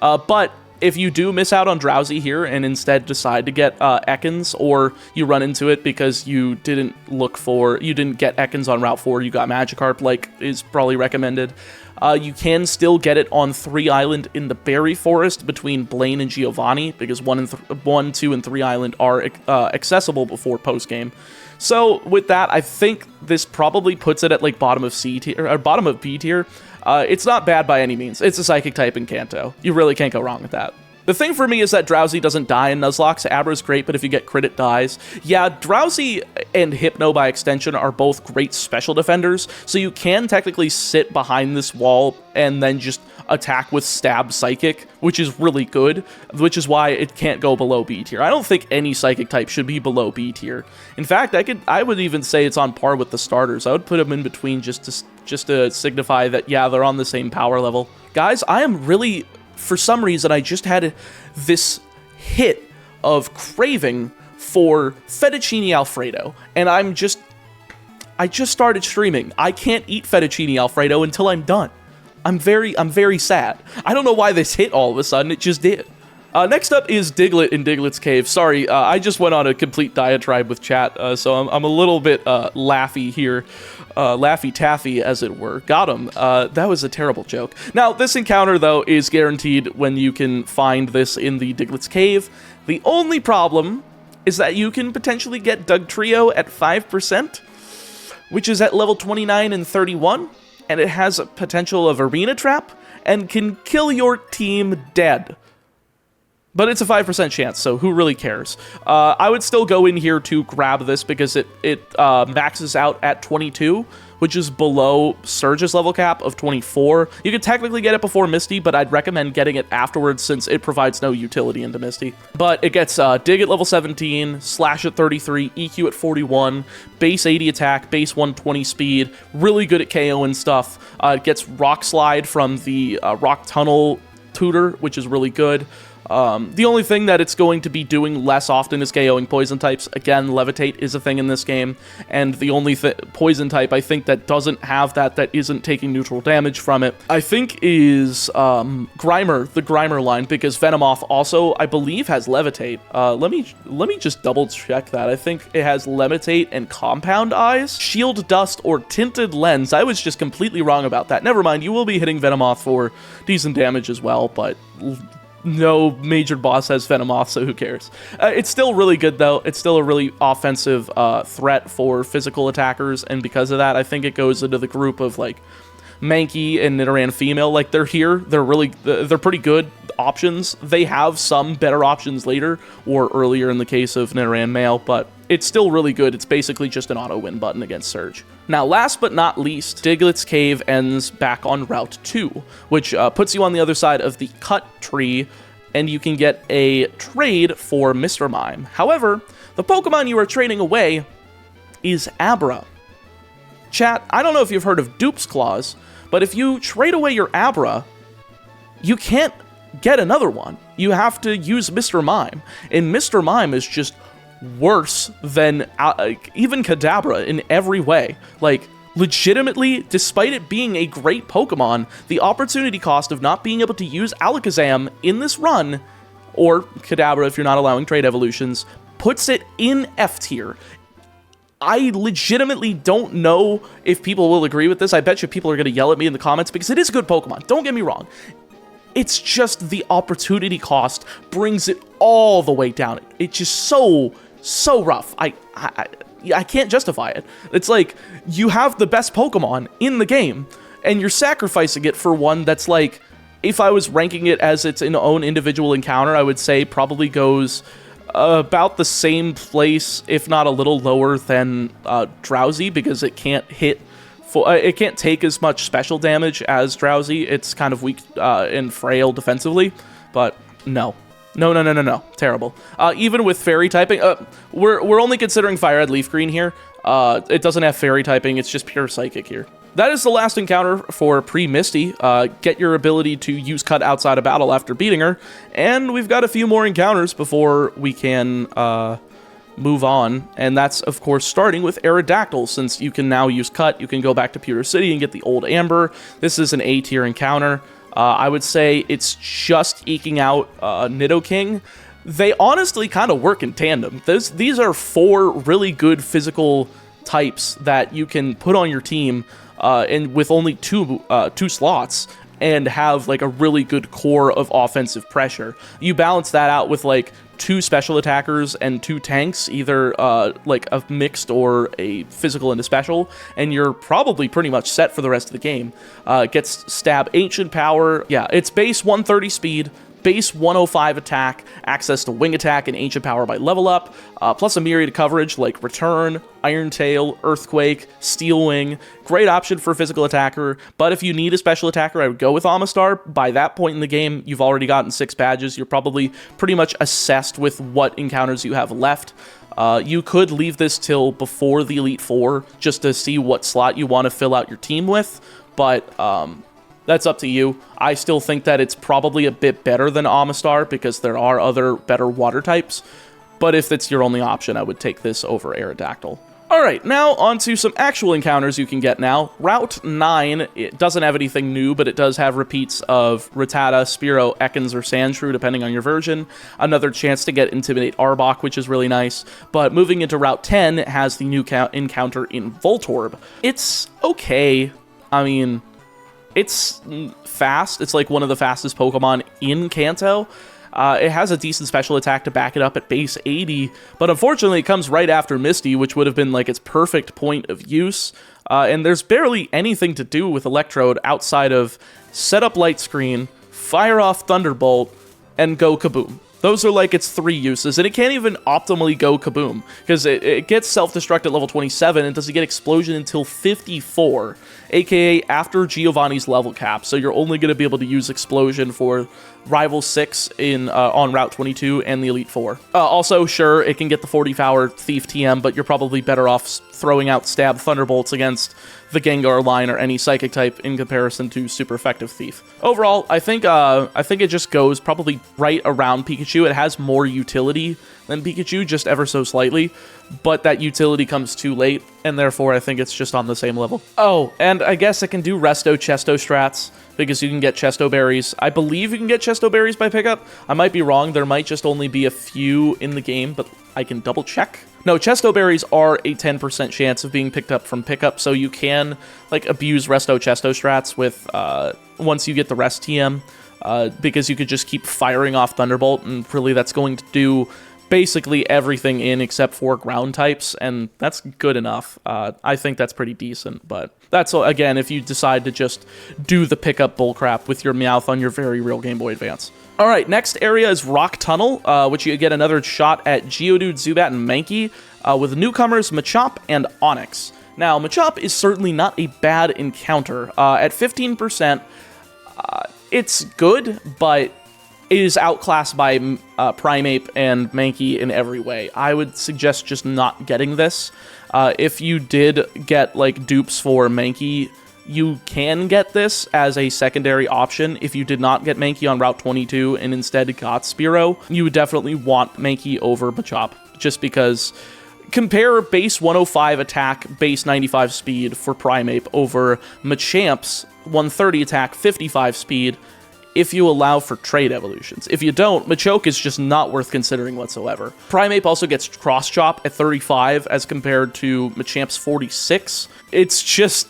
But if you do miss out on Drowsy here and instead decide to get Ekans, or you run into it because you didn't get Ekans on Route 4, you got Magikarp, like is probably recommended, you can still get it on 3 Island in the Berry Forest between Blaine and Giovanni, because 1, 2, and 3 Island are accessible before post-game. So with that, I think this probably puts it at like bottom of C tier, or bottom of B tier. It's not bad by any means. It's a Psychic type in Kanto. You really can't go wrong with that. The thing for me is that Drowsy doesn't die in Nuzlocke, so Abra's great, but if you get crit, it dies. Yeah, Drowsy and Hypno by extension are both great special defenders, so you can technically sit behind this wall and then just attack with Stab Psychic, which is really good, which is why it can't go below B tier. I don't think any Psychic type should be below B tier. In fact, I would even say it's on par with the starters. I would put them in between just to signify that, yeah, they're on the same power level. Guys, I am really, for some reason, I just had this hit of craving for fettuccine Alfredo, and I just started streaming. I can't eat fettuccine Alfredo until I'm done. I'm very sad. I don't know why this hit all of a sudden, it just did. Next up is Diglett in Diglett's Cave. Sorry, I just went on a complete diatribe with chat, so I'm a little bit laughy here. Laffy-taffy, as it were. Got him. That was a terrible joke. Now, this encounter, though, is guaranteed when you can find this in the Diglett's Cave. The only problem is that you can potentially get Dugtrio at 5%, which is at level 29 and 31, and it has a potential of Arena Trap, and can kill your team dead. But it's a 5% chance, so who really cares? I would still go in here to grab this because it maxes out at 22, which is below Surge's level cap of 24. You could technically get it before Misty, but I'd recommend getting it afterwards since it provides no utility into Misty. But it gets Dig at level 17, Slash at 33, EQ at 41, base 80 attack, base 120 speed, really good at KO and stuff. It gets Rock Slide from the Rock Tunnel tutor, which is really good. The only thing that it's going to be doing less often is KOing poison types. Again, Levitate is a thing in this game, and the only poison type I think that doesn't have that isn't taking neutral damage from it, I think is Grimer, the Grimer line, because Venomoth also, I believe, has Levitate. Let me just double check that. I think it has Levitate and Compound Eyes, Shield Dust, or Tinted Lens. I was just completely wrong about that. Never mind, you will be hitting Venomoth for decent damage as well, but no major boss has Venomoth, so who cares? It's still really good, though. It's still a really offensive threat for physical attackers, and because of that, I think it goes into the group of, like, Mankey and Nidoran female. Like, they're here. They're pretty good options. They have some better options later, or earlier in the case of Nidoran male, but it's still really good. It's basically just an auto-win button against Surge. Now, last but not least, Diglett's Cave ends back on Route 2, which puts you on the other side of the cut tree, and you can get a trade for Mr. Mime. However, the Pokemon you are trading away is Abra. Chat, I don't know if you've heard of Dupe's Claws, but if you trade away your Abra, you can't get another one. You have to use Mr. Mime, and Mr. Mime is just worse than even Kadabra in every way. Like, legitimately, despite it being a great Pokemon, the opportunity cost of not being able to use Alakazam in this run, or Kadabra if you're not allowing trade evolutions, puts it in F tier. I legitimately don't know if people will agree with this. I bet you people are going to yell at me in the comments because it is a good Pokemon. Don't get me wrong. It's just the opportunity cost brings it all the way down. It's just so rough. I can't justify it. It's like, you have the best Pokemon in the game, and you're sacrificing it for one that's like, if I was ranking it as its own individual encounter, I would say probably goes about the same place, if not a little lower than Drowsy, because it can't hit. It can't take as much special damage as Drowsy. It's kind of weak and frail defensively, but no. Terrible. Even with fairy typing, we're only considering FireRed and LeafGreen here. It doesn't have fairy typing, it's just pure psychic here. That is the last encounter for Pre-Misty. Get your ability to use Cut outside of battle after beating her, and we've got a few more encounters before we can move on, and that's, of course, starting with Aerodactyl. Since you can now use Cut, you can go back to Pewter City and get the Old Amber. This is an A-tier encounter. I would say it's just eking out Nidoking. They honestly kind of work in tandem. These are 4 really good physical types that you can put on your team, and with only two slots, and have like a really good core of offensive pressure. You balance that out with like 2 special attackers and 2 tanks, either like a mixed or a physical and a special, and you're probably pretty much set for the rest of the game. Gets Stab Ancient Power. Yeah, it's base 130 speed, base 105 attack, access to Wing Attack and Ancient Power by level up, plus a myriad of coverage like Return, Iron Tail, Earthquake, Steel Wing. Great option for a physical attacker, but if you need a special attacker, I would go with Amistar. By that point in the game, you've already gotten 6 badges. You're probably pretty much assessed with what encounters you have left. You could leave this till before the Elite Four just to see what slot you want to fill out your team with, but that's up to you. I still think that it's probably a bit better than Amistar because there are other better water types, but if it's your only option, I would take this over Aerodactyl. Alright, now on to some actual encounters you can get now. Route 9, it doesn't have anything new, but it does have repeats of Rattata, Spearow, Ekans, or Sandshrew, depending on your version. Another chance to get Intimidate Arbok, which is really nice. But moving into Route 10, it has the new encounter in Voltorb. It's okay. I mean, it's fast. It's like one of the fastest Pokemon in Kanto. It has a decent special attack to back it up at base 80, but unfortunately it comes right after Misty, which would have been like its perfect point of use. And there's barely anything to do with Electrode outside of set up Light Screen, fire off Thunderbolt, and go Kaboom. Those are like its 3 uses, and it can't even optimally go Kaboom, because it gets self-destruct at level 27, and doesn't get Explosion until 54, aka after Giovanni's level cap, so you're only going to be able to use Explosion for Rival 6 on Route 22 and the Elite 4. Also, sure, it can get the 40 power Thief TM, but you're probably better off throwing out Stab Thunderbolts against the Gengar line or any Psychic type in comparison to super effective Thief. Overall, I think it just goes probably right around Pikachu. It has more utility than Pikachu, just ever so slightly, but that utility comes too late, and therefore I think it's just on the same level. Oh, and I guess it can do Resto Chesto strats, because you can get Chesto Berries. I believe you can get Chesto Berries by pickup. I might be wrong. There might just only be a few in the game, but I can double check. No, Chesto Berries are a 10% chance of being picked up from pickup, so you can like abuse Resto Chesto strats with once you get the Rest TM, because you could just keep firing off Thunderbolt, and really that's going to do basically everything in except for ground types, and that's good enough. I think that's pretty decent, but that's, again, if you decide to just do the pickup bullcrap with your Meowth on your very real Game Boy Advance. All right, next area is Rock Tunnel, which you get another shot at Geodude, Zubat, and Mankey, with newcomers Machop and Onix. Now, Machop is certainly not a bad encounter. At 15%, it's good, but it is outclassed by Primeape and Mankey in every way. I would suggest just not getting this. If you did get like dupes for Mankey, you can get this as a secondary option. If you did not get Mankey on Route 22 and instead got Spearow, you would definitely want Mankey over Machop, just because compare base 105 attack, base 95 speed for Primeape over Machamp's 130 attack, 55 speed, if you allow for trade evolutions. If you don't, Machoke is just not worth considering whatsoever. Primeape also gets Cross Chop at 35 as compared to Machamp's 46. It's just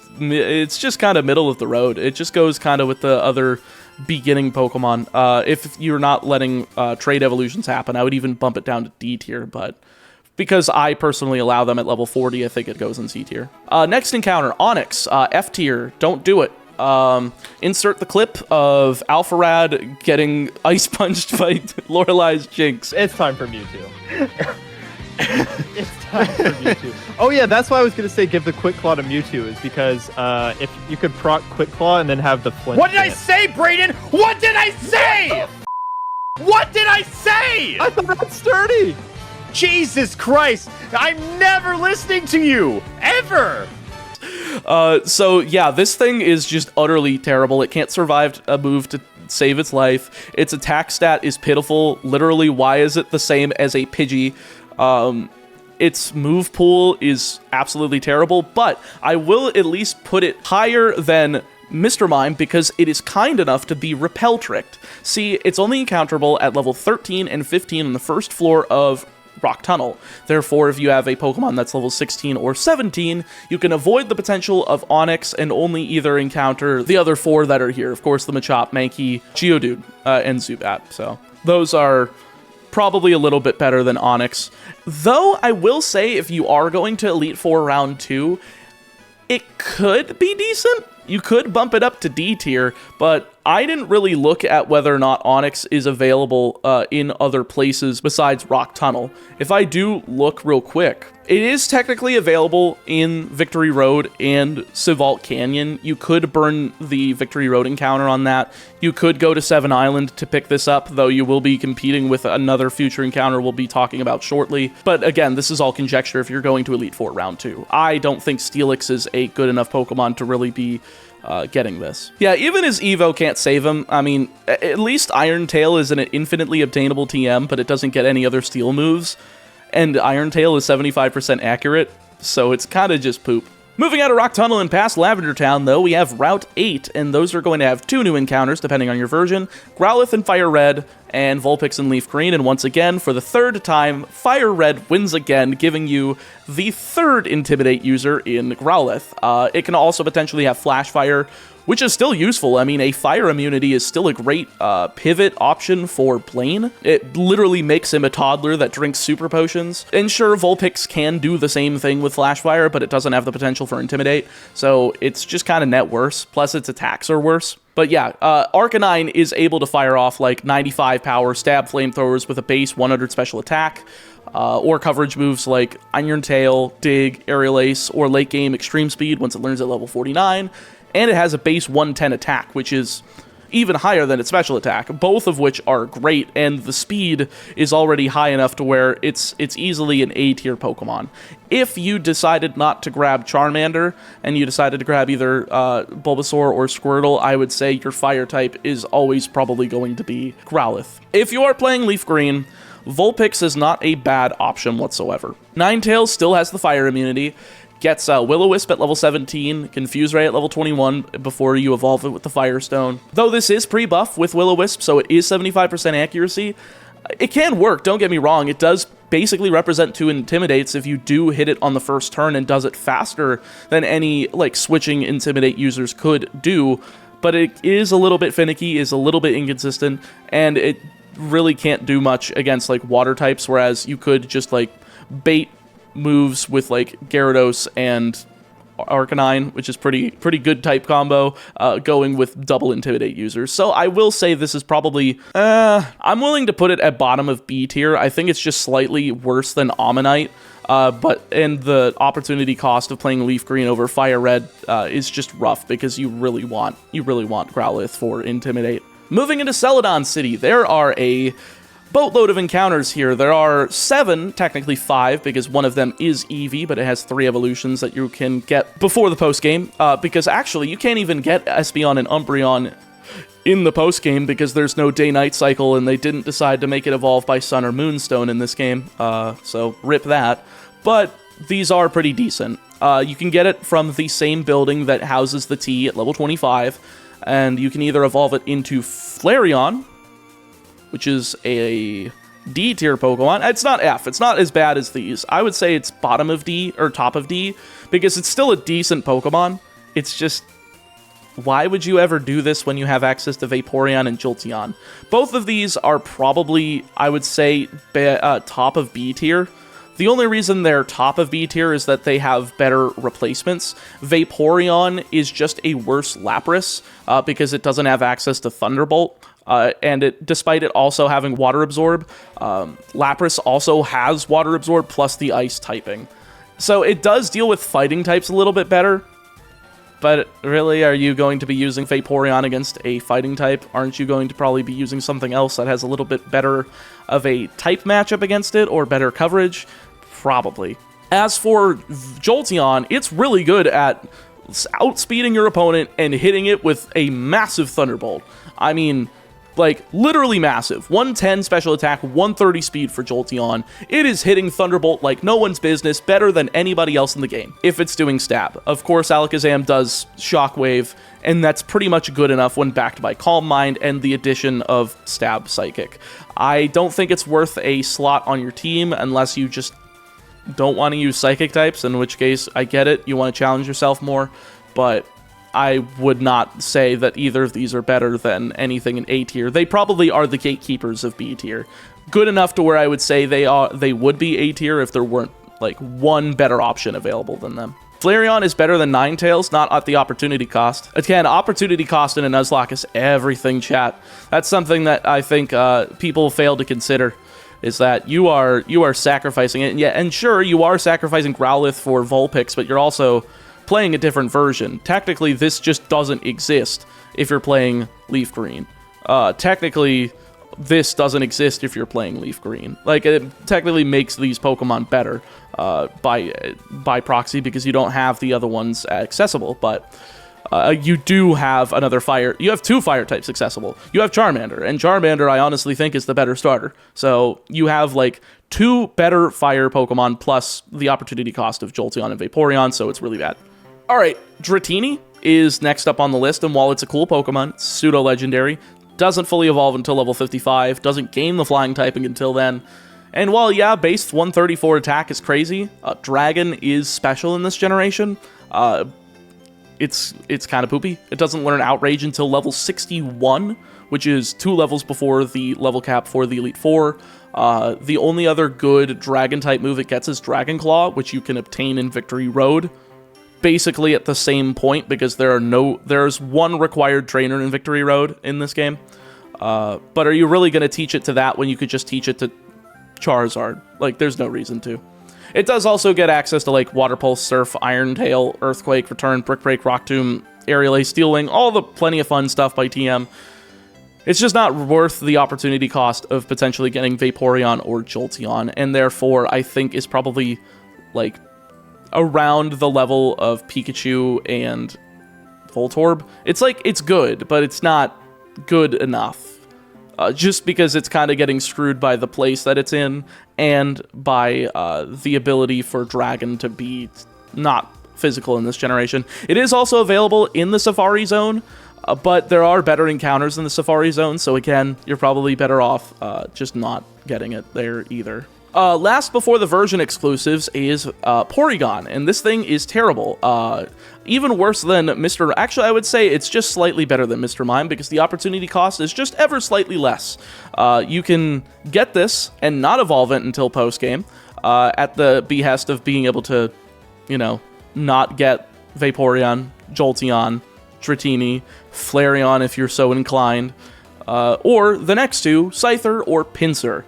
kind of middle of the road. It just goes kind of with the other beginning Pokemon. If you're not letting trade evolutions happen, I would even bump it down to D tier, but because I personally allow them at level 40, I think it goes in C tier. Next encounter, Onix, F tier, don't do it. Insert the clip of Alpharad getting ice punched by Lorelai's Jinx. It's time for Mewtwo. It's time for Mewtwo. Oh yeah, that's why I was gonna say give the Quick Claw to Mewtwo, is because if you could proc Quick Claw and then have the flinch. What did I say, Brayden? What did I say? What did I say? I thought that's sturdy. Jesus Christ! I'm never listening to you ever. So yeah, this thing is just utterly terrible. It can't survive a move to save its life. Its attack stat is pitiful. Literally, why is it the same as a Pidgey? Its move pool is absolutely terrible, but I will at least put it higher than Mr. Mime because it is kind enough to be repel tricked. See, it's only encounterable at level 13 and 15 on the first floor of Rock Tunnel. Therefore, if you have a Pokemon that's level 16 or 17, you can avoid the potential of Onix and only either encounter the other four that are here. Of course, the Machop, Mankey, Geodude, and Zubat. So those are probably a little bit better than Onix. Though, I will say, if you are going to Elite Four Round 2, it could be decent. You could bump it up to D tier, but I didn't really look at whether or not Onix is available in other places besides Rock Tunnel. If I do look real quick, it is technically available in Victory Road and Sivalt Canyon. You could burn the Victory Road encounter on that. You could go to Seven Island to pick this up, though you will be competing with another future encounter we'll be talking about shortly. But again, this is all conjecture if you're going to Elite Four Round 2. I don't think Steelix is a good enough Pokemon to really be getting this. Yeah, even his Evo can't save him. I mean, at least Iron Tail is an infinitely obtainable TM, but it doesn't get any other steel moves. And Iron Tail is 75% accurate, so it's kind of just poop. Moving out of Rock Tunnel and past Lavender Town, though, we have Route 8, and those are going to have 2 new encounters, depending on your version, Growlithe and FireRed, and Vulpix and LeafGreen, and once again, for the third time, FireRed wins again, giving you the third Intimidate user in Growlithe. It can also potentially have Flash Fire, which is still useful. I mean, a fire immunity is still a great pivot option for Blaine. It literally makes him a toddler that drinks super potions. And sure, Vulpix can do the same thing with Flash Fire, but it doesn't have the potential for Intimidate, so it's just kind of net worse. Plus, its attacks are worse. But yeah, Arcanine is able to fire off like 95 power stab flamethrowers with a base 100 special attack, or coverage moves like Iron Tail, Dig, Aerial Ace, or late game Extreme Speed once it learns at level 49. And it has a base 110 attack, which is even higher than its special attack, both of which are great, and the speed is already high enough to where it's easily an A tier Pokemon. If you decided not to grab Charmander, and you decided to grab either Bulbasaur or Squirtle, I would say your fire type is always probably going to be Growlithe. If you are playing Leaf Green, Vulpix is not a bad option whatsoever. Ninetales still has the fire immunity, gets Will-O-Wisp at level 17, Confuse Ray at level 21 before you evolve it with the Firestone. Though this is pre-buff with Will-O-Wisp, so it is 75% accuracy, it can work, don't get me wrong. It does basically represent 2 Intimidates if you do hit it on the first turn and does it faster than any like switching Intimidate users could do, but it is a little bit finicky, is a little bit inconsistent, and it really can't do much against like water types, whereas you could just like bait moves with like Gyarados and Arcanine, which is pretty good type combo, going with double Intimidate users. So I will say this is probably, I'm willing to put it at bottom of B tier. I think it's just slightly worse than Ammonite, and the opportunity cost of playing Leaf Green over Fire Red is just rough because you really want Growlithe for Intimidate. Moving into Celadon City, there are a boatload of encounters here. There are 7, technically 5, because one of them is Eevee, but it has 3 evolutions that you can get before the post-game, because actually you can't even get Espeon and Umbreon in the post-game because there's no day-night cycle, and they didn't decide to make it evolve by Sun or Moonstone in this game, so rip that. But these are pretty decent. You can get it from the same building that houses the T at level 25, and you can either evolve it into Flareon, which is a D tier Pokemon. It's not F. It's not as bad as these. I would say it's bottom of D or top of D because it's still a decent Pokemon. It's just, why would you ever do this when you have access to Vaporeon and Jolteon? Both of these are probably, I would say, top of B tier. The only reason they're top of B tier is that they have better replacements. Vaporeon is just a worse Lapras because it doesn't have access to Thunderbolt. And despite it also having Water Absorb, Lapras also has Water Absorb plus the Ice typing. So it does deal with fighting types a little bit better. But really, are you going to be using Vaporeon against a fighting type? Aren't you going to probably be using something else that has a little bit better of a type matchup against it or better coverage? Probably. As for Jolteon, it's really good at outspeeding your opponent and hitting it with a massive Thunderbolt. I mean, like, literally massive. 110 special attack, 130 speed for Jolteon. It is hitting Thunderbolt like no one's business, better than anybody else in the game, if it's doing stab. Of course, Alakazam does Shockwave, and that's pretty much good enough when backed by Calm Mind and the addition of Stab Psychic. I don't think it's worth a slot on your team unless you just don't want to use Psychic types, in which case, I get it, you want to challenge yourself more, but I would not say that either of these are better than anything in A tier. They probably are the gatekeepers of B tier. Good enough to where I would say they would be A tier if there weren't like one better option available than them. Flareon is better than Ninetales, not at the opportunity cost. Again, opportunity cost in a Nuzlocke is everything, chat. That's something that I think people fail to consider, is that you are sacrificing it. And sure, you are sacrificing Growlithe for Vulpix, but you're also playing a different version. Technically, this just doesn't exist if you're playing Leaf Green. Technically, this doesn't exist if you're playing Leaf Green. Like, it technically makes these Pokemon better by proxy because you don't have the other ones accessible, but you do have another fire. You have 2 fire types accessible. You have Charmander, and Charmander I honestly think is the better starter. So you have like 2 better fire Pokemon plus the opportunity cost of Jolteon and Vaporeon, so it's really bad. All right, Dratini is next up on the list, and while it's a cool Pokemon, it's pseudo-legendary, doesn't fully evolve until level 55, doesn't gain the flying typing until then, and while, yeah, base 134 attack is crazy, Dragon is special in this generation. It's kind of poopy. It doesn't learn Outrage until level 61, which is 2 levels before the level cap for the Elite Four. The only other good Dragon-type move it gets is Dragon Claw, which you can obtain in Victory Road, basically at the same point, because there's one required trainer in Victory Road in this game. But are you really going to teach it to that when you could just teach it to Charizard? Like, there's no reason to. It does also get access to, like, Water Pulse, Surf, Iron Tail, Earthquake, Return, Brick Break, Rock Tomb, Aerial Ace, Steel Wing, all the plenty of fun stuff by TM. It's just not worth the opportunity cost of potentially getting Vaporeon or Jolteon, and therefore I think is probably like around the level of Pikachu and Voltorb. It's like, it's good, but it's not good enough. Just because it's kind of getting screwed by the place that it's in, and by the ability for Dragon to be not physical in this generation. It is also available in the Safari Zone, but there are better encounters in the Safari Zone, so again, you're probably better off just not getting it there either. Last before the version exclusives is Porygon, and this thing is terrible. Even worse than Mr. Actually, I would say it's just slightly better than Mr. Mime, because the opportunity cost is just ever slightly less. You can get this and not evolve it until post-game, at the behest of being able to, you know, not get Vaporeon, Jolteon, Dratini, Flareon if you're so inclined, or the next two, Scyther or Pinsir.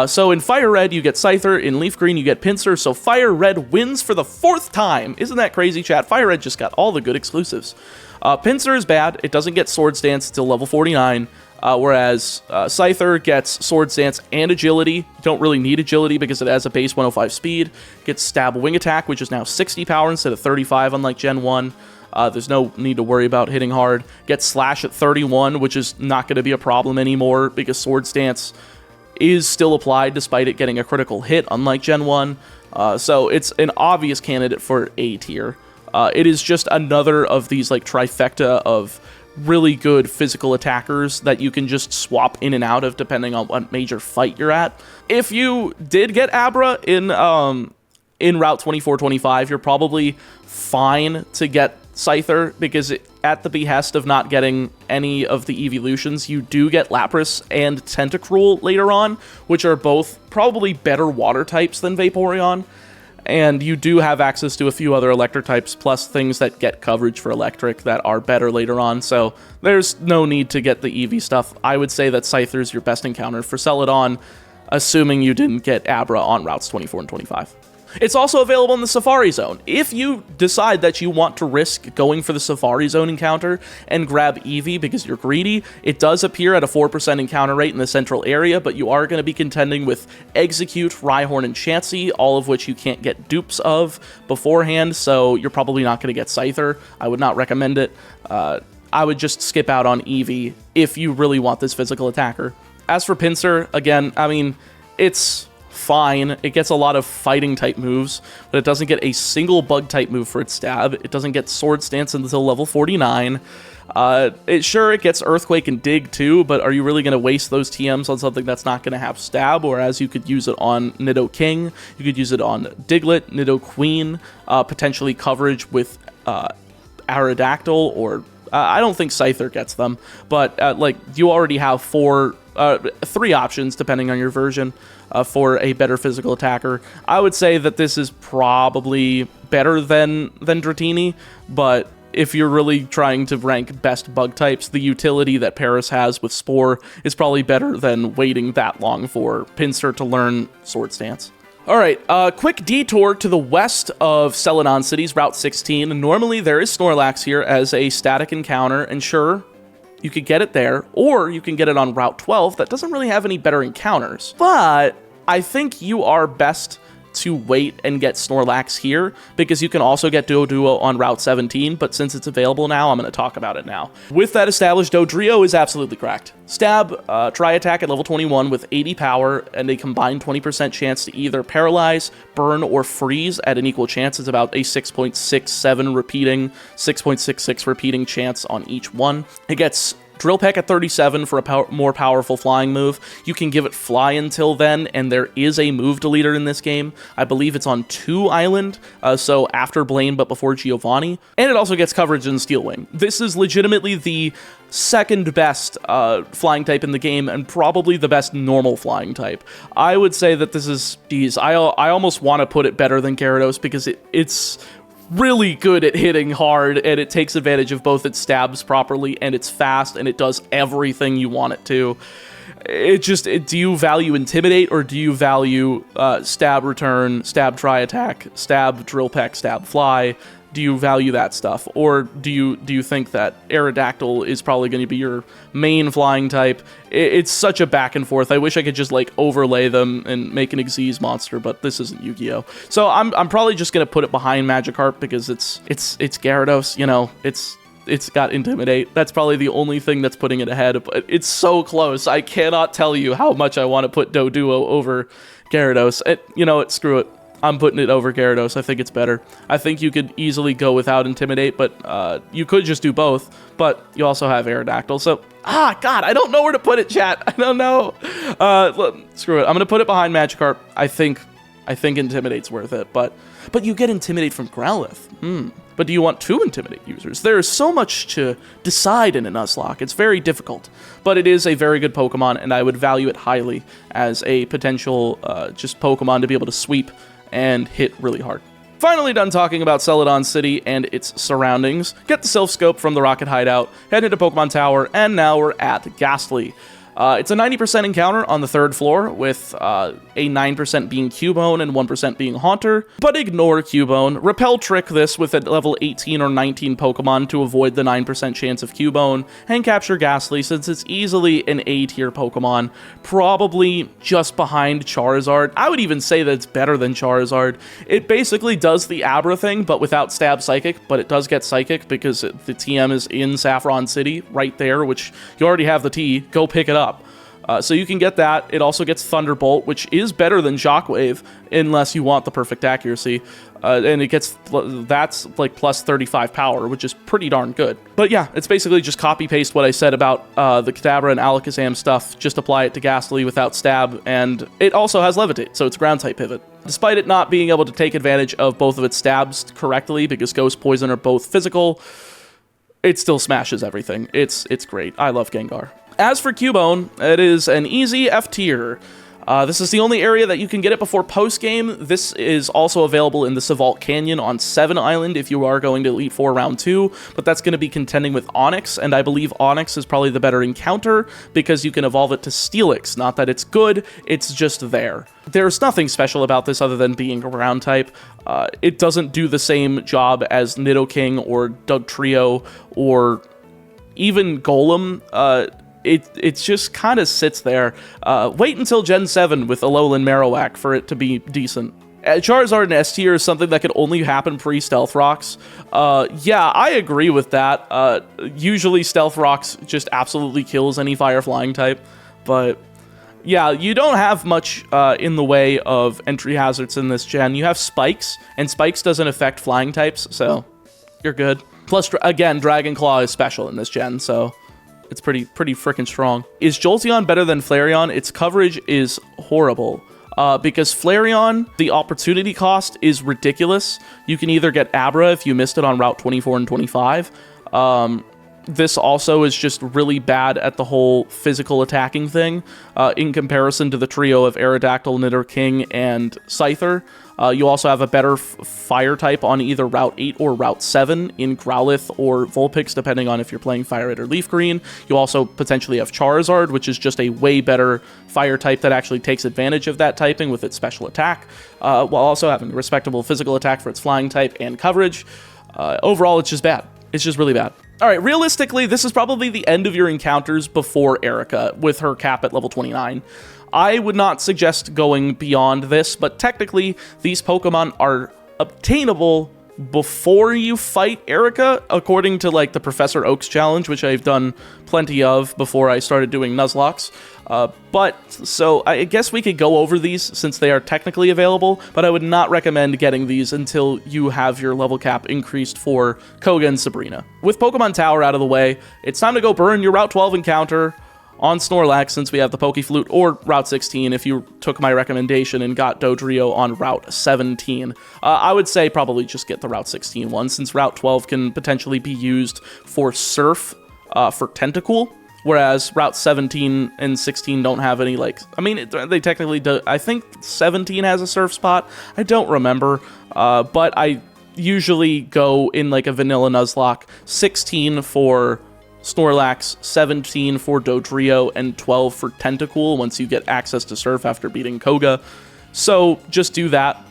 So in Fire Red, you get Scyther. In Leaf Green, you get Pinsir. So Fire Red wins for the 4th time. Isn't that crazy, chat? Fire Red just got all the good exclusives. Pinsir is bad. It doesn't get Swords Dance until level 49, whereas Scyther gets Swords Dance and Agility. You don't really need Agility because it has a base 105 speed. Gets Stab Wing Attack, which is now 60 power instead of 35, unlike Gen 1. There's no need to worry about hitting hard. Gets Slash at 31, which is not going to be a problem anymore because Swords Dance is still applied despite it getting a critical hit, unlike Gen 1. So it's an obvious candidate for A tier. It is just another of these like trifecta of really good physical attackers that you can just swap in and out of depending on what major fight you're at. If you did get Abra in Route 24-25, you're probably fine to get Scyther, because at the behest of not getting any of the evolutions, you do get Lapras and Tentacruel later on, which are both probably better water types than Vaporeon, and you do have access to a few other electric types, plus things that get coverage for electric that are better later on, so there's no need to get the Eevee stuff. I would say that Scyther is your best encounter for Celadon, assuming you didn't get Abra on routes 24 and 25. It's also available in the Safari Zone. If you decide that you want to risk going for the Safari Zone encounter and grab Eevee because you're greedy, it does appear at a 4% encounter rate in the central area, but you are going to be contending with Execute, Rhyhorn, and Chansey, all of which you can't get dupes of beforehand, so you're probably not going to get Scyther. I would not recommend it. I would just skip out on Eevee if you really want this physical attacker. As for Pinsir, again, I mean, it's fine. It gets a lot of fighting type moves, but it doesn't get a single bug type move for its stab. It doesn't get Sword Stance until level 49. It gets Earthquake and Dig too, but are you really going to waste those TMs on something that's not going to have stab? Whereas you could use it on Nidoking, you could use it on Diglett, Nidoqueen, potentially coverage with Aerodactyl, or I don't think Scyther gets them, but like you already have 3 options depending on your version for a better physical attacker. I would say that this is probably better than Dratini, but if you're really trying to rank best bug types, the utility that Paris has with Spore is probably better than waiting that long for Pinsir to learn Sword Stance. Alright, quick detour to the west of Celadon City's Route 16. Normally there is Snorlax here as a static encounter, and sure, you could get it there, or you can get it on Route 12 that doesn't really have any better encounters. But I think you are best to wait and get Snorlax here, because you can also get Duo on Route 17, but since it's available now, I'm going to talk about it now. With that established, Dodrio is absolutely cracked. Stab, Tri-Attack at level 21 with 80 power, and a combined 20% chance to either paralyze, burn, or freeze at an equal chance. It's about a 6.67 repeating, 6.66 repeating chance on each one. It gets Drill Peck at 37 for a more powerful flying move. You can give it Fly until then, and there is a move deleter in this game. I believe it's on 2 Island, so after Blaine but before Giovanni. And it also gets coverage in Steel Wing. This is legitimately the second best flying type in the game, and probably the best normal flying type. I would say that this is, I almost want to put it better than Gyarados, because it's really good at hitting hard, and it takes advantage of both its stabs properly, and it's fast, and it does everything you want it to. Do you value Intimidate, or do you value Stab Return, Stab Tri-Attack, Stab Drill Peck, Stab Fly? do you value that stuff? Or do you think that Aerodactyl is probably going to be your main flying type? It's such a back and forth. I wish I could just like overlay them and make an Xyz monster, but this isn't Yu-Gi-Oh! So I'm probably just going to put it behind Magikarp because it's Gyarados, you know, it's got Intimidate. That's probably the only thing that's putting it ahead, but it's so close. I cannot tell you how much I want to put Doduo over Gyarados. You know what, screw it. I'm putting it over Gyarados. I think it's better. I think you could easily go without Intimidate, but you could just do both. But you also have Aerodactyl, so... God, I don't know where to put it, chat. I don't know. Screw it. I'm going to put it behind Magikarp. I think Intimidate's worth it, but you get Intimidate from Growlithe. But do you want 2 Intimidate users? There is so much to decide in a Nuzlocke. It's very difficult, but it is a very good Pokemon, and I would value it highly as a potential just Pokemon to be able to sweep and hit really hard. Finally done talking about Celadon City and its surroundings. Get the Sylph Scope from the Rocket Hideout, head into Pokemon Tower, and now we're at Ghastly. It's a 90% encounter on the 3rd floor, with a 9% being Cubone and 1% being Haunter, but ignore Cubone. Repel Trick this with a level 18 or 19 Pokemon to avoid the 9% chance of Cubone, and capture Ghastly since it's easily an A-tier Pokemon, probably just behind Charizard. I would even say that it's better than Charizard. It basically does the Abra thing, but without Stab Psychic, but it does get Psychic because the TM is in Saffron City, right there, which you already have the T. Go pick it up. So you can get that. It also gets Thunderbolt, which is better than Shockwave, unless you want the perfect accuracy. And it gets, that's like plus 35 power, which is pretty darn good. But yeah, it's basically just copy-paste what I said about the Kadabra and Alakazam stuff, just apply it to Ghastly without Stab, and it also has Levitate, so it's Ground-type pivot. Despite it not being able to take advantage of both of its stabs correctly, because Ghost Poison are both physical, it still smashes everything. It's great. I love Gengar. As for Cubone, it is an easy F tier. This is the only area that you can get it before post-game. This is also available in the Savalt Canyon on 7 Island if you are going to Elite Four Round 2, but that's going to be contending with Onix, and I believe Onix is probably the better encounter because you can evolve it to Steelix. Not that it's good, it's just there. There's nothing special about this other than being a ground type. It doesn't do the same job as Nidoking or Dugtrio or even Golem. It just kind of sits there. Wait until Gen 7 with Alolan Marowak for it to be decent. Charizard and S tier is something that could only happen pre-Stealth Rocks. Yeah, I agree with that. Usually Stealth Rocks just absolutely kills any Fire Flying type, but yeah, you don't have much in the way of entry hazards in this gen. You have Spikes, and Spikes doesn't affect flying types, so you're good. Plus, again, Dragon Claw is special in this gen, so it's pretty freaking strong. Is Jolteon better than Flareon? Its coverage is horrible. Because Flareon, the opportunity cost is ridiculous. You can either get Abra if you missed it on Route 24 and 25. This also is just really bad at the whole physical attacking thing. In comparison to the trio of Aerodactyl, Nidoking, and Scyther. You also have a better fire type on either Route 8 or Route 7 in Growlithe or Vulpix, depending on if you're playing FireRed or LeafGreen. You also potentially have Charizard, which is just a way better fire type that actually takes advantage of that typing with its special attack, while also having a respectable physical attack for its flying type and coverage. Overall, it's just bad. It's just really bad. All right, realistically, this is probably the end of your encounters before Erica, with her cap at level 29. I would not suggest going beyond this, but technically, these Pokemon are obtainable before you fight Erica, according to, like, the Professor Oak's challenge, which I've done plenty of before I started doing Nuzlocks. So I guess we could go over these since they are technically available, but I would not recommend getting these until you have your level cap increased for Koga and Sabrina. With Pokemon Tower out of the way, it's time to go burn your Route 12 encounter on Snorlax since we have the Pokeflute, or Route 16 if you took my recommendation and got Dodrio on Route 17. I would say probably just get the Route 16 one since Route 12 can potentially be used for Surf for Tentacool. Whereas Route 17 and 16 don't have any, like, I mean, they technically do. I think 17 has a surf spot. I don't remember, but I usually go in, like, a vanilla Nuzlocke. 16 for Snorlax, 17 for Dodrio, and 12 for Tentacool once you get access to surf after beating Koga. So just do that.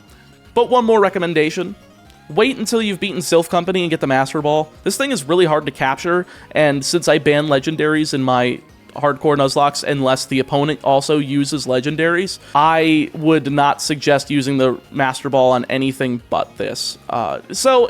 But one more recommendation. wait until you've beaten Sylph Company and get the Master Ball. This thing is really hard to capture, and since I ban legendaries in my hardcore Nuzlocks unless the opponent also uses legendaries, I would not suggest using the Master Ball on anything but this. So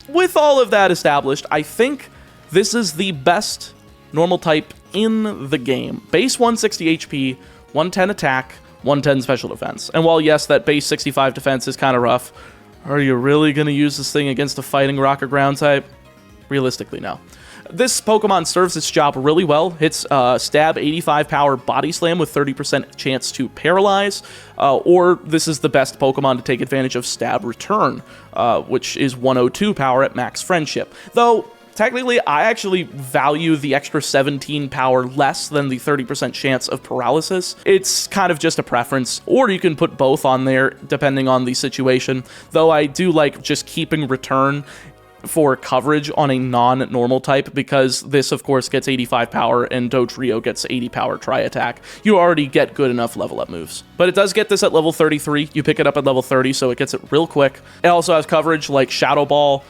with all of that established, I think this is the best normal type in the game. Base 160 HP, 110 attack, 110 special defense. And while yes, that base 65 defense is kind of rough, are you really going to use this thing against a fighting rock or ground type? Realistically, no. This Pokemon serves its job really well. Hits stab 85 power body slam with 30% chance to paralyze, or this is the best Pokemon to take advantage of stab return, which is 102 power at max friendship. Though, technically, I actually value the extra 17 power less than the 30% chance of paralysis. It's kind of just a preference, or you can put both on there depending on the situation, though I do like just keeping return for coverage on a non-normal type, because this of course gets 85 power and Dodrio gets 80 power tri-attack. You already get good enough level up moves. But it does get this at level 33. You pick it up at level 30, so it gets it real quick. It also has coverage like Shadow Ball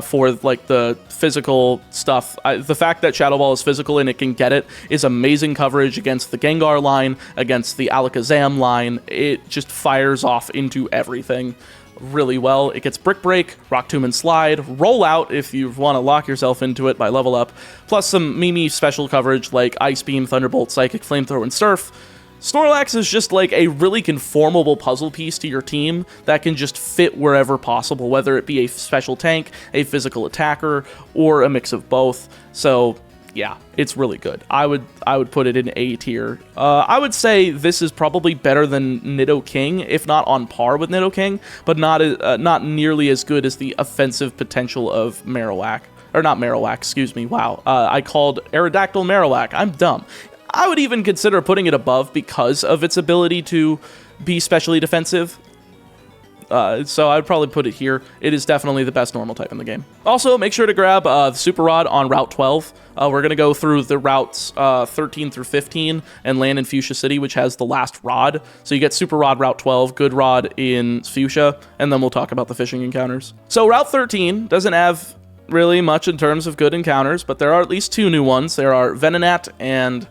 for like the physical stuff. The fact that Shadow Ball is physical and it can get it is amazing coverage against the Gengar line, against the Alakazam line. It just fires off into everything really well. It gets Brick Break, Rock Tomb and Slide, Roll Out if you want to lock yourself into it by level up, plus some Mimi special coverage like Ice Beam, Thunderbolt, Psychic, Flamethrower, and Surf. Snorlax is just like a really conformable puzzle piece to your team that can just fit wherever possible, whether it be a special tank, a physical attacker, or a mix of both. So yeah, it's really good. I would put it in A tier. I would say this is probably better than Nidoking, if not on par with Nidoking, but not nearly as good as the offensive potential of Marowak. Or not Marowak, excuse me, wow. I called Aerodactyl Marowak, I'm dumb. I would even consider putting it above because of its ability to be specially defensive. So I'd probably put it here. It is definitely the best normal type in the game. Also, make sure to grab the Super Rod on Route 12. We're going to go through the routes 13 through 15 and land in Fuchsia City, which has the last rod. So you get Super Rod Route 12, Good Rod in Fuchsia, and then we'll talk about the fishing encounters. So Route 13 doesn't have really much in terms of good encounters, but there are at least two new ones. There are Venonat and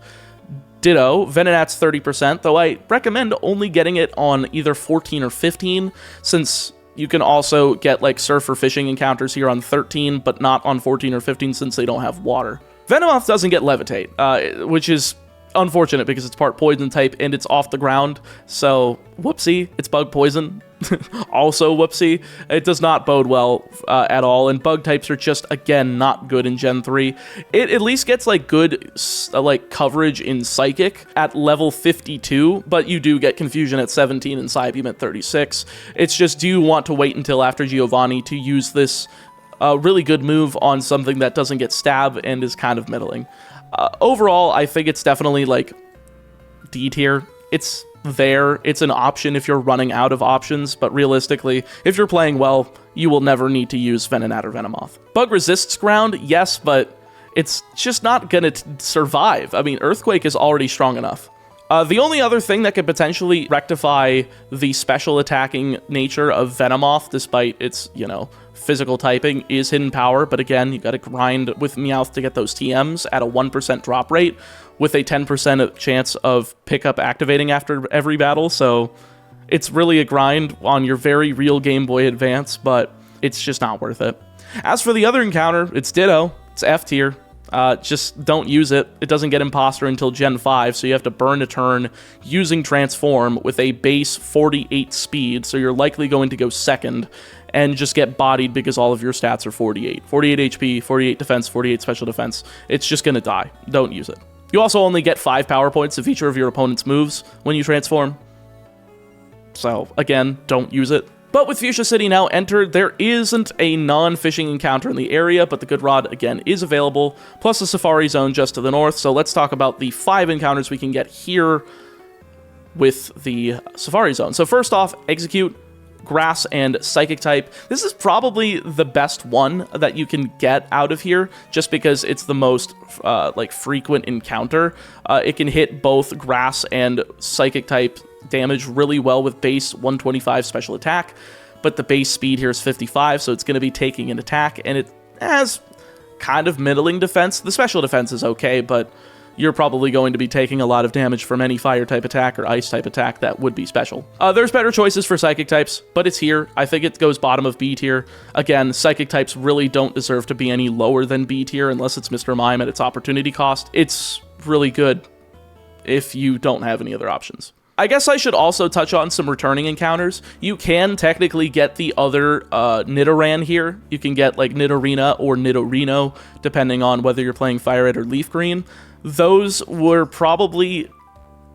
Ditto. Venonat's 30%, though I recommend only getting it on either 14 or 15, since you can also get like surf or fishing encounters here on 13, but not on 14 or 15 since they don't have water. Venomoth doesn't get Levitate, which is unfortunate because it's part poison type and it's off the ground, so whoopsie, it's bug poison. Also whoopsie, it does not bode well at all, and bug types are just, again, not good in Gen 3. It at least gets like good like coverage in Psychic at level 52, but you do get Confusion at 17 and Psybeam at 36. It's just, do you want to wait until after Giovanni to use this really good move on something that doesn't get stab and is kind of middling? Overall, I think it's definitely like D tier. It's there. It's an option if you're running out of options, but realistically, if you're playing well, you will never need to use Venonat or Venomoth. Bug resists ground, yes, but it's just not gonna survive. I mean, Earthquake is already strong enough. The only other thing that could potentially rectify the special attacking nature of Venomoth, despite its, you know, physical typing, is Hidden Power, but again, you gotta grind with Meowth to get those TMs at a 1% drop rate, with a 10% chance of pickup activating after every battle, so it's really a grind on your very real Game Boy Advance, but it's just not worth it. As for the other encounter, it's Ditto. It's F tier. Just don't use it. It doesn't get Imposter until Gen 5, so you have to burn a turn using Transform with a base 48 speed, so you're likely going to go second and just get bodied because all of your stats are 48. 48 HP, 48 defense, 48 special defense. It's just going to die. Don't use it. You also only get 5 power points of each of your opponent's moves when you transform. So, again, don't use it. But with Fuchsia City now entered, there isn't a non-fishing encounter in the area, but the Good Rod, again, is available, plus a Safari Zone just to the north. So let's talk about the 5 encounters we can get here with the Safari Zone. So first off, Execute, Grass, and Psychic type. This is probably the best one that you can get out of here, just because it's the most like frequent encounter. It can hit both Grass and Psychic type damage really well with base 125 special attack, but the base speed here is 55, so it's going to be taking an attack, and it has kind of middling defense. The special defense is okay, but you're probably going to be taking a lot of damage from any fire-type attack or ice-type attack that would be special. There's better choices for psychic types, but it's here. I think it goes bottom of B tier. Again, psychic types really don't deserve to be any lower than B tier unless it's Mr. Mime at its opportunity cost. It's really good if you don't have any other options. I guess I should also touch on some returning encounters. You can technically get the other Nidoran here. You can get like Nidorina or Nidorino, depending on whether you're playing FireRed or LeafGreen. Those were probably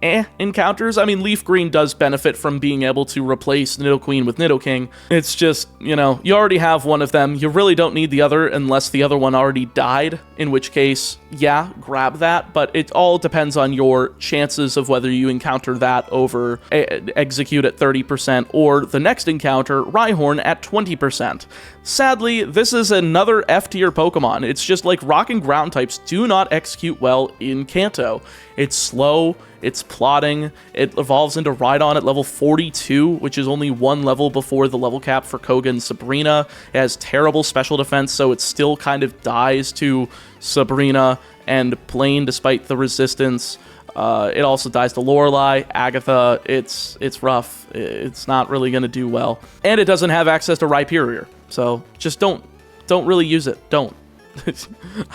encounters. I mean, LeafGreen does benefit from being able to replace Nidoqueen with Nidoking. It's just, you know, you already have one of them. You really don't need the other unless the other one already died, in which case, yeah, grab that, but it all depends on your chances of whether you encounter that over Execute at 30% or the next encounter, Rhyhorn, at 20%. Sadly, this is another F-tier Pokemon. It's just like Rock and Ground types do not execute well in Kanto. It's slow, it's plodding, it evolves into Rhydon at level 42, which is only one level before the level cap for Koga and Sabrina. It has terrible special defense, so it still kind of dies to Sabrina and Plane despite the resistance. It also dies to Lorelei, Agatha. It's rough. It's not really going to do well. And it doesn't have access to Rhyperior, so just don't really use it. Don't.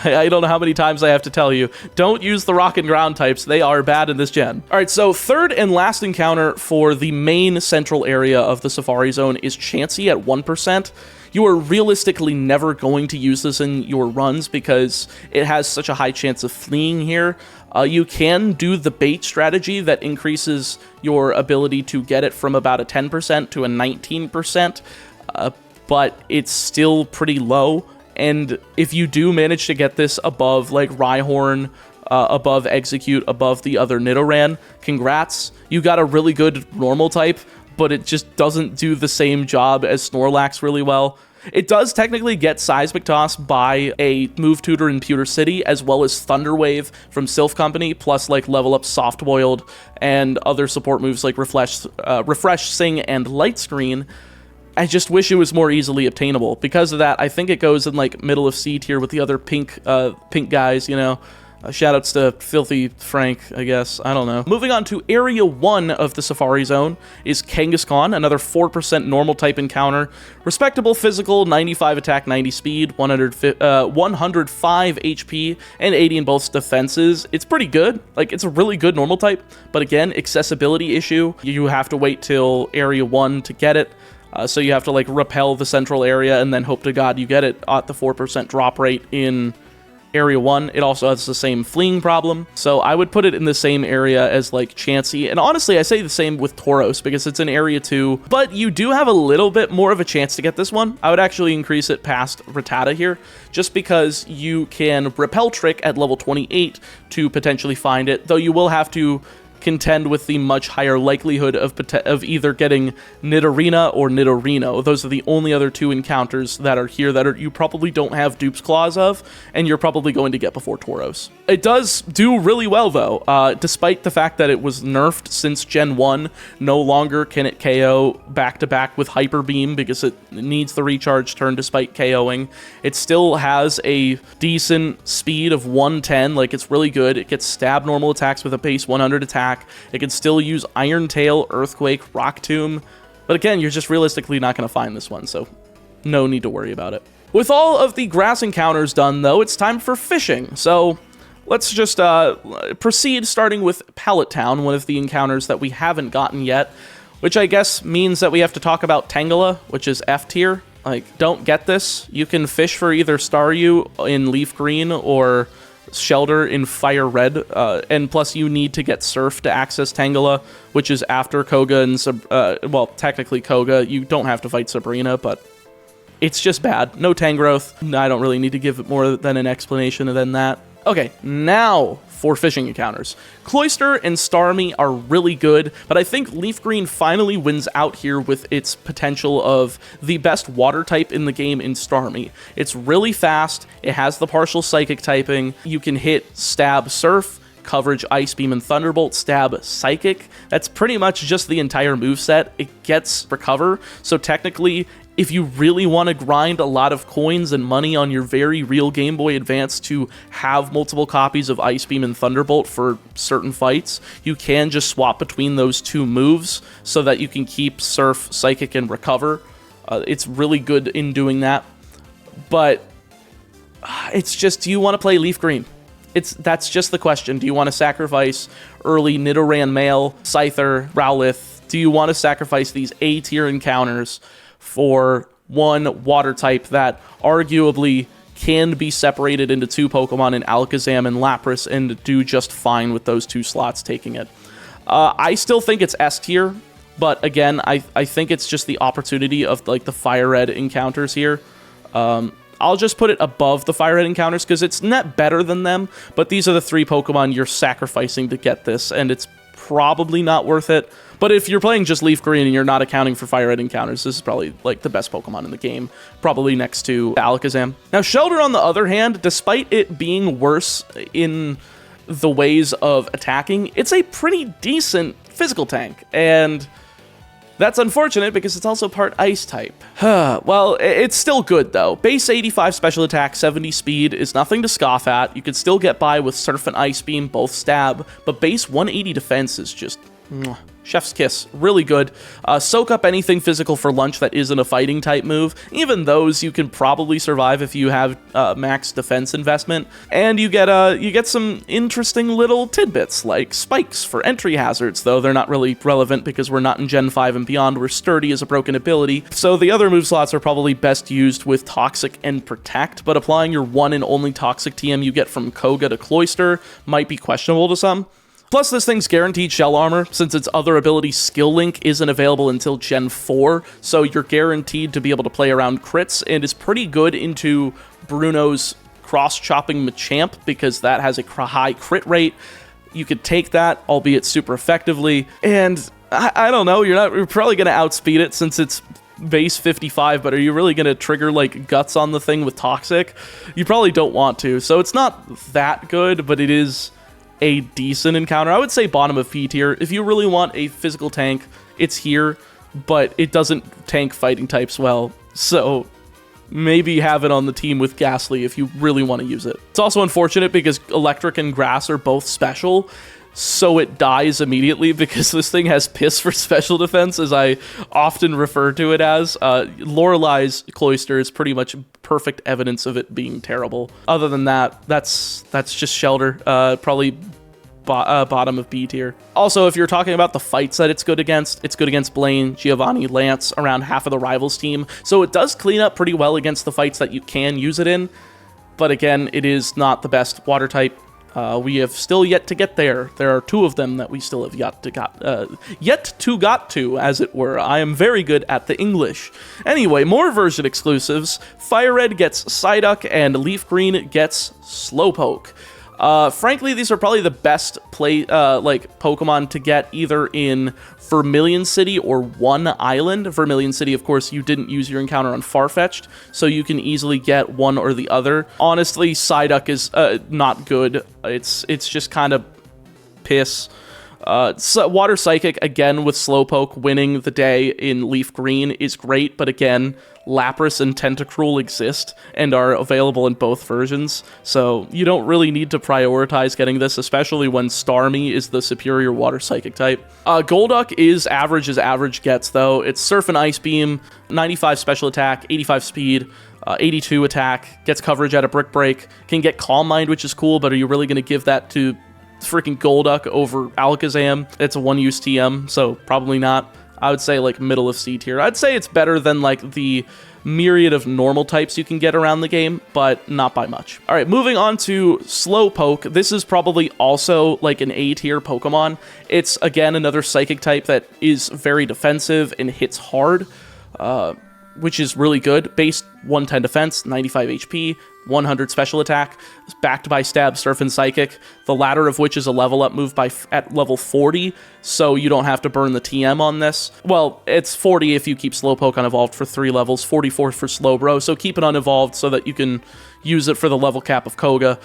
I don't know how many times I have to tell you, don't use the Rock and Ground types. They are bad in this gen. All right, so third and last encounter for the main central area of the Safari Zone is Chansey at 1%. You are realistically never going to use this in your runs because it has such a high chance of fleeing here. You can do the bait strategy that increases your ability to get it from about a 10% to a 19%, but it's still pretty low. And if you do manage to get this above, like, Rhyhorn, above Execute, above the other Nidoran, congrats. You got a really good normal type, but it just doesn't do the same job as Snorlax really well. It does technically get Seismic Toss by a move tutor in Pewter City, as well as Thunder Wave from Sylph Company, plus, like, level up Soft Boiled and other support moves like Refresh, Sing, and Light Screen. I just wish it was more easily obtainable. Because of that, I think it goes in, like, middle of C tier with the other pink guys, you know. Shoutouts to Filthy Frank, I guess. I don't know. Moving on to Area 1 of the Safari Zone is Kangaskhan, another 4% normal type encounter. Respectable physical, 95 attack, 90 speed, 105 HP, and 80 in both defenses. It's pretty good. Like, it's a really good normal type. But again, accessibility issue. You have to wait till Area 1 to get it. So you have to, like, repel the central area and then hope to God you get it at the 4% drop rate in Area 1. It also has the same fleeing problem. So I would put it in the same area as, like, Chansey. And honestly, I say the same with Tauros because it's in Area 2. But you do have a little bit more of a chance to get this one. I would actually increase it past Rattata here, just because you can Repel Trick at level 28 to potentially find it, though you will have to contend with the much higher likelihood of either getting Nidorina or Nidorino. Those are the only other two encounters that are here that you probably don't have Dupe's Claws of, and you're probably going to get before Tauros. It does do really well, though. Despite the fact that it was nerfed since Gen 1, no longer can it KO back-to-back with Hyper Beam because it needs the recharge turn despite KOing. It still has a decent speed of 110, like, it's really good. It gets stab normal attacks with a base 100 attack. It can still use Iron Tail, Earthquake, Rock Tomb, but again, you're just realistically not going to find this one, so no need to worry about it. With all of the grass encounters done, though, it's time for fishing, so let's just proceed, starting with Pallet Town, one of the encounters that we haven't gotten yet, which I guess means that we have to talk about Tangela, which is F tier. Like, don't get this. You can fish for either Staryu in Leaf Green or Shelter in Fire Red, and plus you need to get Surf to access Tangela, which is after Koga and well, technically Koga. You don't have to fight Sabrina, but it's just bad. No Tangrowth. I don't really need to give it more than an explanation than that. Okay, now for fishing encounters. Cloyster and Starmie are really good, but I think Leaf Green finally wins out here with its potential of the best water type in the game in Starmie. It's really fast, it has the partial psychic typing, you can hit Stab Surf, coverage, Ice Beam, and Thunderbolt, stab, psychic. That's pretty much just the entire moveset. It gets recover, so technically, if you really want to grind a lot of coins and money on your very real Game Boy Advance to have multiple copies of Ice Beam and Thunderbolt for certain fights, you can just swap between those two moves so that you can keep Surf, Psychic, and Recover. It's really good in doing that. But it's just, do you want to play Leaf Green? That's just the question. Do you want to sacrifice early Nidoran Male, Scyther, Rowlith? Do you want to sacrifice these A-tier encounters for one water type that arguably can be separated into two Pokemon in Alakazam and Lapras and do just fine with those two slots taking it? I still think it's S tier, but again, I think it's just the opportunity of like the FireRed encounters here. I'll just put it above the FireRed encounters because it's not better than them, but these are the three Pokemon you're sacrificing to get this, and it's probably not worth it. But if you're playing just Leaf Green and you're not accounting for FireRed encounters, this is probably like the best Pokemon in the game, probably next to Alakazam. Now, Shelter, on the other hand, despite it being worse in the ways of attacking, it's a pretty decent physical tank, and that's unfortunate because it's also part Ice type. Well, it's still good though. Base 85 special attack, 70 speed is nothing to scoff at. You could still get by with Surf and Ice Beam, both stab, but base 180 defense is just chef's kiss. Really good. Soak up anything physical for lunch that isn't a fighting type move. Even those you can probably survive if you have max defense investment. And you get some interesting little tidbits like spikes for entry hazards, though they're not really relevant because we're not in Gen 5 and beyond where Sturdy is a broken ability. So the other move slots are probably best used with Toxic and Protect, but applying your one and only Toxic TM you get from Koga to Cloyster might be questionable to some. Plus, this thing's guaranteed shell armor, since its other ability, Skill Link, isn't available until Gen 4, so you're guaranteed to be able to play around crits, and is pretty good into Bruno's cross-chopping Machamp, because that has a high crit rate. You could take that, albeit super effectively, and I don't know, you're probably going to outspeed it since it's base 55, but are you really going to trigger like Guts on the thing with Toxic? You probably don't want to, so it's not that good, but it is a decent encounter. I would say bottom of P tier. If you really want a physical tank, it's here, but it doesn't tank fighting types well, so maybe have it on the team with Ghastly if you really want to use it. It's also unfortunate because Electric and Grass are both special, so it dies immediately because this thing has Piss for special defense, as I often refer to it as. Lorelei's Cloyster is pretty much perfect evidence of it being terrible. Other than that, that's just Shelter. Probably bottom of B tier. Also, if you're talking about the fights that it's good against Blaine, Giovanni, Lance, around half of the rivals team. So it does clean up pretty well against the fights that you can use it in. But again, it is not the best water type. We have still yet to get there. There are two of them that we still have yet to got to, as it were. I am very good at the English. Anyway, more version exclusives. FireRed gets Psyduck, and Leaf Green gets Slowpoke. Frankly, these are probably the best Pokemon to get either in Vermilion City or One Island. Vermilion City, of course, you didn't use your encounter on Farfetch'd, so you can easily get one or the other. Honestly, Psyduck is not good. It's just kind of piss. So Water Psychic, again, with Slowpoke winning the day in Leaf Green is great, but again, Lapras and Tentacruel exist and are available in both versions, so you don't really need to prioritize getting this, especially when Starmie is the superior Water Psychic type. Golduck is average as average gets, though. It's Surf and Ice Beam, 95 special attack, 85 speed, 82 attack, gets coverage at a Brick Break, can get Calm Mind, which is cool, but are you really going to give that to freaking Golduck over Alakazam? It's a one-use TM, so probably not. I would say like middle of C tier. I'd say it's better than like the myriad of normal types you can get around the game, but not by much. All right, moving on to Slowpoke. This is probably also like an A tier Pokemon. It's again another psychic type that is very defensive and hits hard. which is really good. Base 110 defense, 95 HP, 100 special attack, backed by Stab, Surf, and Psychic, the latter of which is a level up move at level 40, so you don't have to burn the TM on this. Well, it's 40 if you keep Slowpoke unevolved for 3 levels, 44 for Slowbro, so keep it unevolved so that you can use it for the level cap of Koga.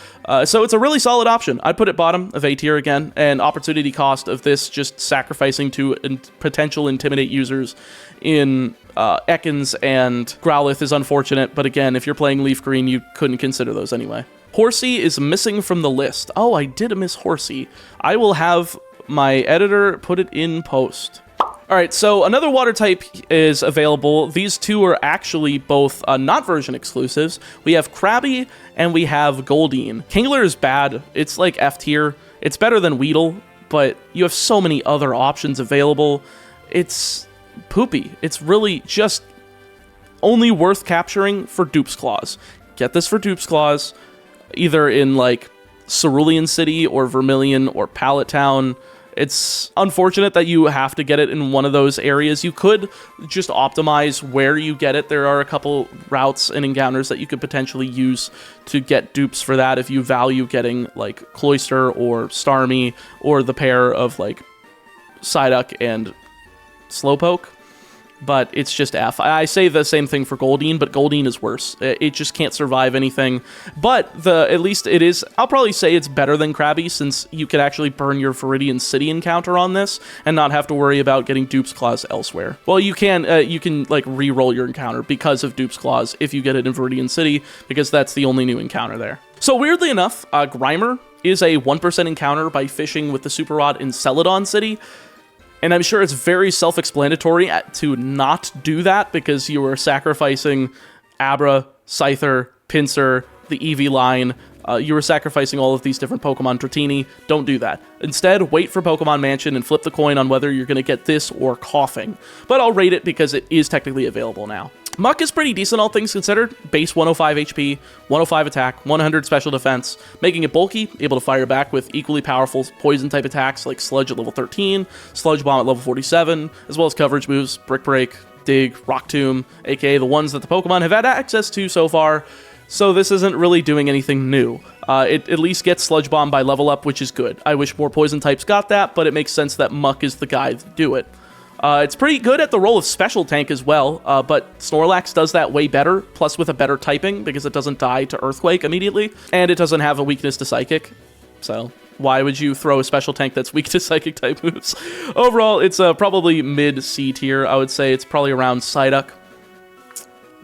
So it's a really solid option. I'd put it bottom of A tier again, and opportunity cost of this just sacrificing to potential Intimidate users in Ekans and Growlithe is unfortunate, but again, if you're playing Leaf Green, you couldn't consider those anyway. Horsey is missing from the list. Oh, I did miss Horsey. I will have my editor put it in post. All right, so another water type is available. These two are actually both not version exclusives. We have Krabby and we have Goldeen. Kingler is bad. It's like F tier. It's better than Weedle, but you have so many other options available. It's poopy. It's really just only worth capturing for Dupe's Claws. Get this for Dupe's Claws, either in like Cerulean City or Vermilion or Pallet Town. It's unfortunate that you have to get it in one of those areas. You could just optimize where you get it. There are a couple routes and encounters that you could potentially use to get dupes for that if you value getting like Cloyster or Starmie or the pair of like Psyduck and Slowpoke, but it's just F. I say the same thing for Goldeen, but Goldeen is worse. It just can't survive anything, but at least it is, I'll probably say it's better than Krabby, since you could actually burn your Viridian City encounter on this and not have to worry about getting Dupe's Claws elsewhere. Well, you can like re-roll your encounter because of Dupe's Claws if you get it in Viridian City, because that's the only new encounter there. So weirdly enough, Grimer is a 1% encounter by fishing with the Super Rod in Celadon City. And I'm sure it's very self-explanatory to not do that, because you are sacrificing Abra, Scyther, Pinsir, the Eevee line. You were sacrificing all of these different Pokemon. Dratini, don't do that. Instead, wait for Pokemon Mansion and flip the coin on whether you're going to get this or Coughing. But I'll rate it because it is technically available now. Muck is pretty decent, all things considered. Base 105 HP, 105 attack, 100 special defense, making it bulky, able to fire back with equally powerful poison-type attacks like Sludge at level 13, Sludge Bomb at level 47, as well as coverage moves, Brick Break, Dig, Rock Tomb, aka the ones that the Pokemon have had access to so far. So this isn't really doing anything new. It at least gets Sludge Bomb by level up, which is good. I wish more poison types got that, but it makes sense that Muck is the guy to do it. It's pretty good at the role of Special Tank as well, but Snorlax does that way better, plus with a better typing, because it doesn't die to Earthquake immediately, and it doesn't have a weakness to Psychic, so why would you throw a Special Tank that's weak to Psychic type moves? Overall, it's probably mid-C tier. I would say it's probably around Psyduck,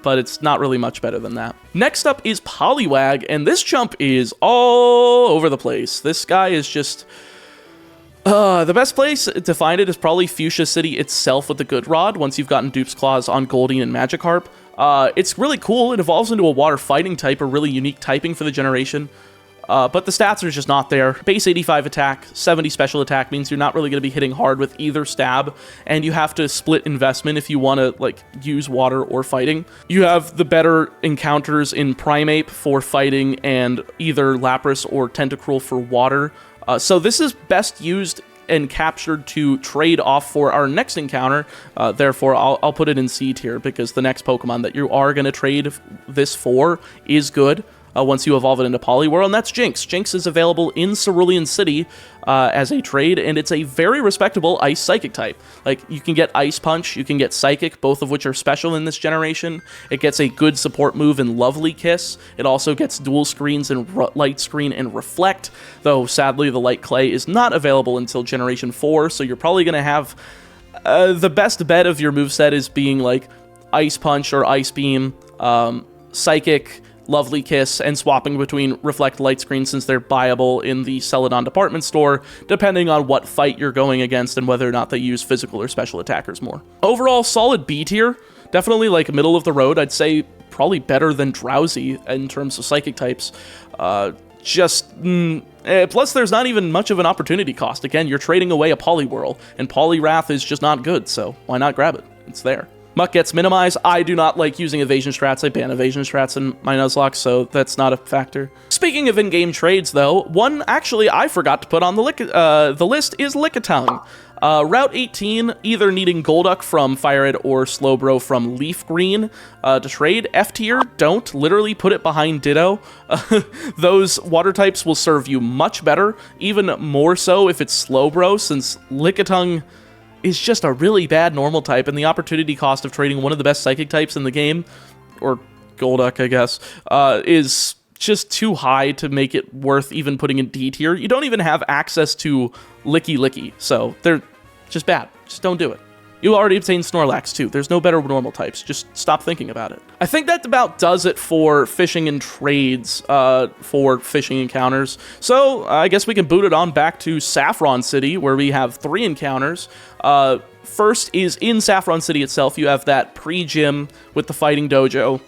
but it's not really much better than that. Next up is Poliwag, and this chump is all over the place. This guy is just... the best place to find it is probably Fuchsia City itself with the Good Rod, once you've gotten Dupe's Claws on Goldeen and Magikarp. It's really cool. It evolves into a water fighting type, a really unique typing for the generation. But the stats are just not there. Base 85 attack, 70 special attack means you're not really going to be hitting hard with either stab, and you have to split investment if you want to like use water or fighting. You have the better encounters in Primeape for fighting and either Lapras or Tentacruel for water. So this is best used and captured to trade off for our next encounter. Therefore, I'll put it in C tier, because the next Pokemon that you are going to trade this for is good once you evolve it into Poliwhirl, and that's Jinx. Jinx is available in Cerulean City as a trade, and it's a very respectable Ice Psychic type. Like, you can get Ice Punch, you can get Psychic, both of which are special in this generation. It gets a good support move in Lovely Kiss. It also gets dual screens in Light Screen and Reflect, though sadly the Light Clay is not available until Generation 4, so you're probably going to have the best bet of your moveset is being like Ice Punch or Ice Beam, Psychic, Lovely Kiss, and swapping between Reflect, Light Screen, since they're buyable in the Celadon department store, depending on what fight you're going against and whether or not they use physical or special attackers more. Overall, solid B tier. Definitely like middle of the road. I'd say probably better than Drowsy in terms of psychic types. Plus, there's not even much of an opportunity cost. Again, you're trading away a Poliwhirl, and Poliwrath is just not good, so why not grab it? It's there. Muck gets minimized. I do not like using evasion strats. I ban evasion strats in my Nuzlocke, so that's not a factor. Speaking of in-game trades, though, one actually I forgot to put on the list is Lickitung. Route 18, either needing Golduck from FireRed or Slowbro from LeafGreen to trade. F tier, don't. Literally put it behind Ditto. Those water types will serve you much better, even more so if it's Slowbro, since Lickitung is just a really bad normal type, and the opportunity cost of trading one of the best psychic types in the game, or Golduck, I guess, is just too high to make it worth even putting in D tier. You don't even have access to Licky, so they're just bad. Just don't do it. You already obtained Snorlax too. There's no better normal types. Just stop thinking about it. I think that about does it for fishing and trades, for fishing encounters. So I guess we can boot it on back to Saffron City, where we have 3 encounters. First is in Saffron City itself. You have that pre-gym with the fighting dojo.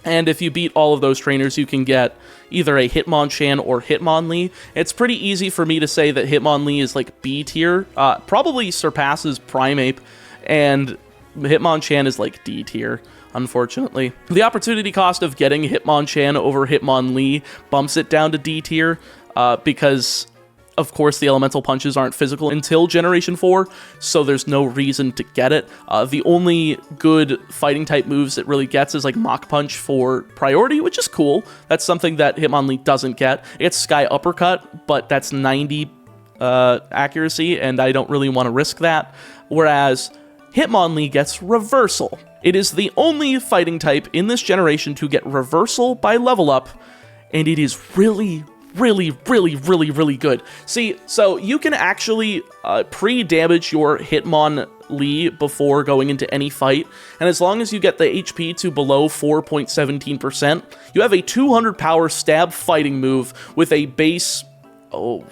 And if you beat all of those trainers, you can get either a Hitmonchan or Hitmonlee. It's pretty easy for me to say that Hitmonlee is like B tier, probably surpasses Primeape, and Hitmonchan is like D tier, unfortunately. The opportunity cost of getting Hitmonchan over Hitmonlee bumps it down to D tier, because of course, the elemental punches aren't physical until Generation 4, so there's no reason to get it. The only good fighting type moves it really gets is like Mach Punch for priority, which is cool. That's something that Hitmonlee doesn't get. It's Sky Uppercut, but that's 90 accuracy, and I don't really want to risk that. Whereas Hitmonlee gets Reversal. It is the only fighting type in this generation to get Reversal by level up, and it is really good. See, so you can actually pre-damage your Hitmonlee before going into any fight, and as long as you get the HP to below 4.17%, you have a 200 power stab fighting move with a base,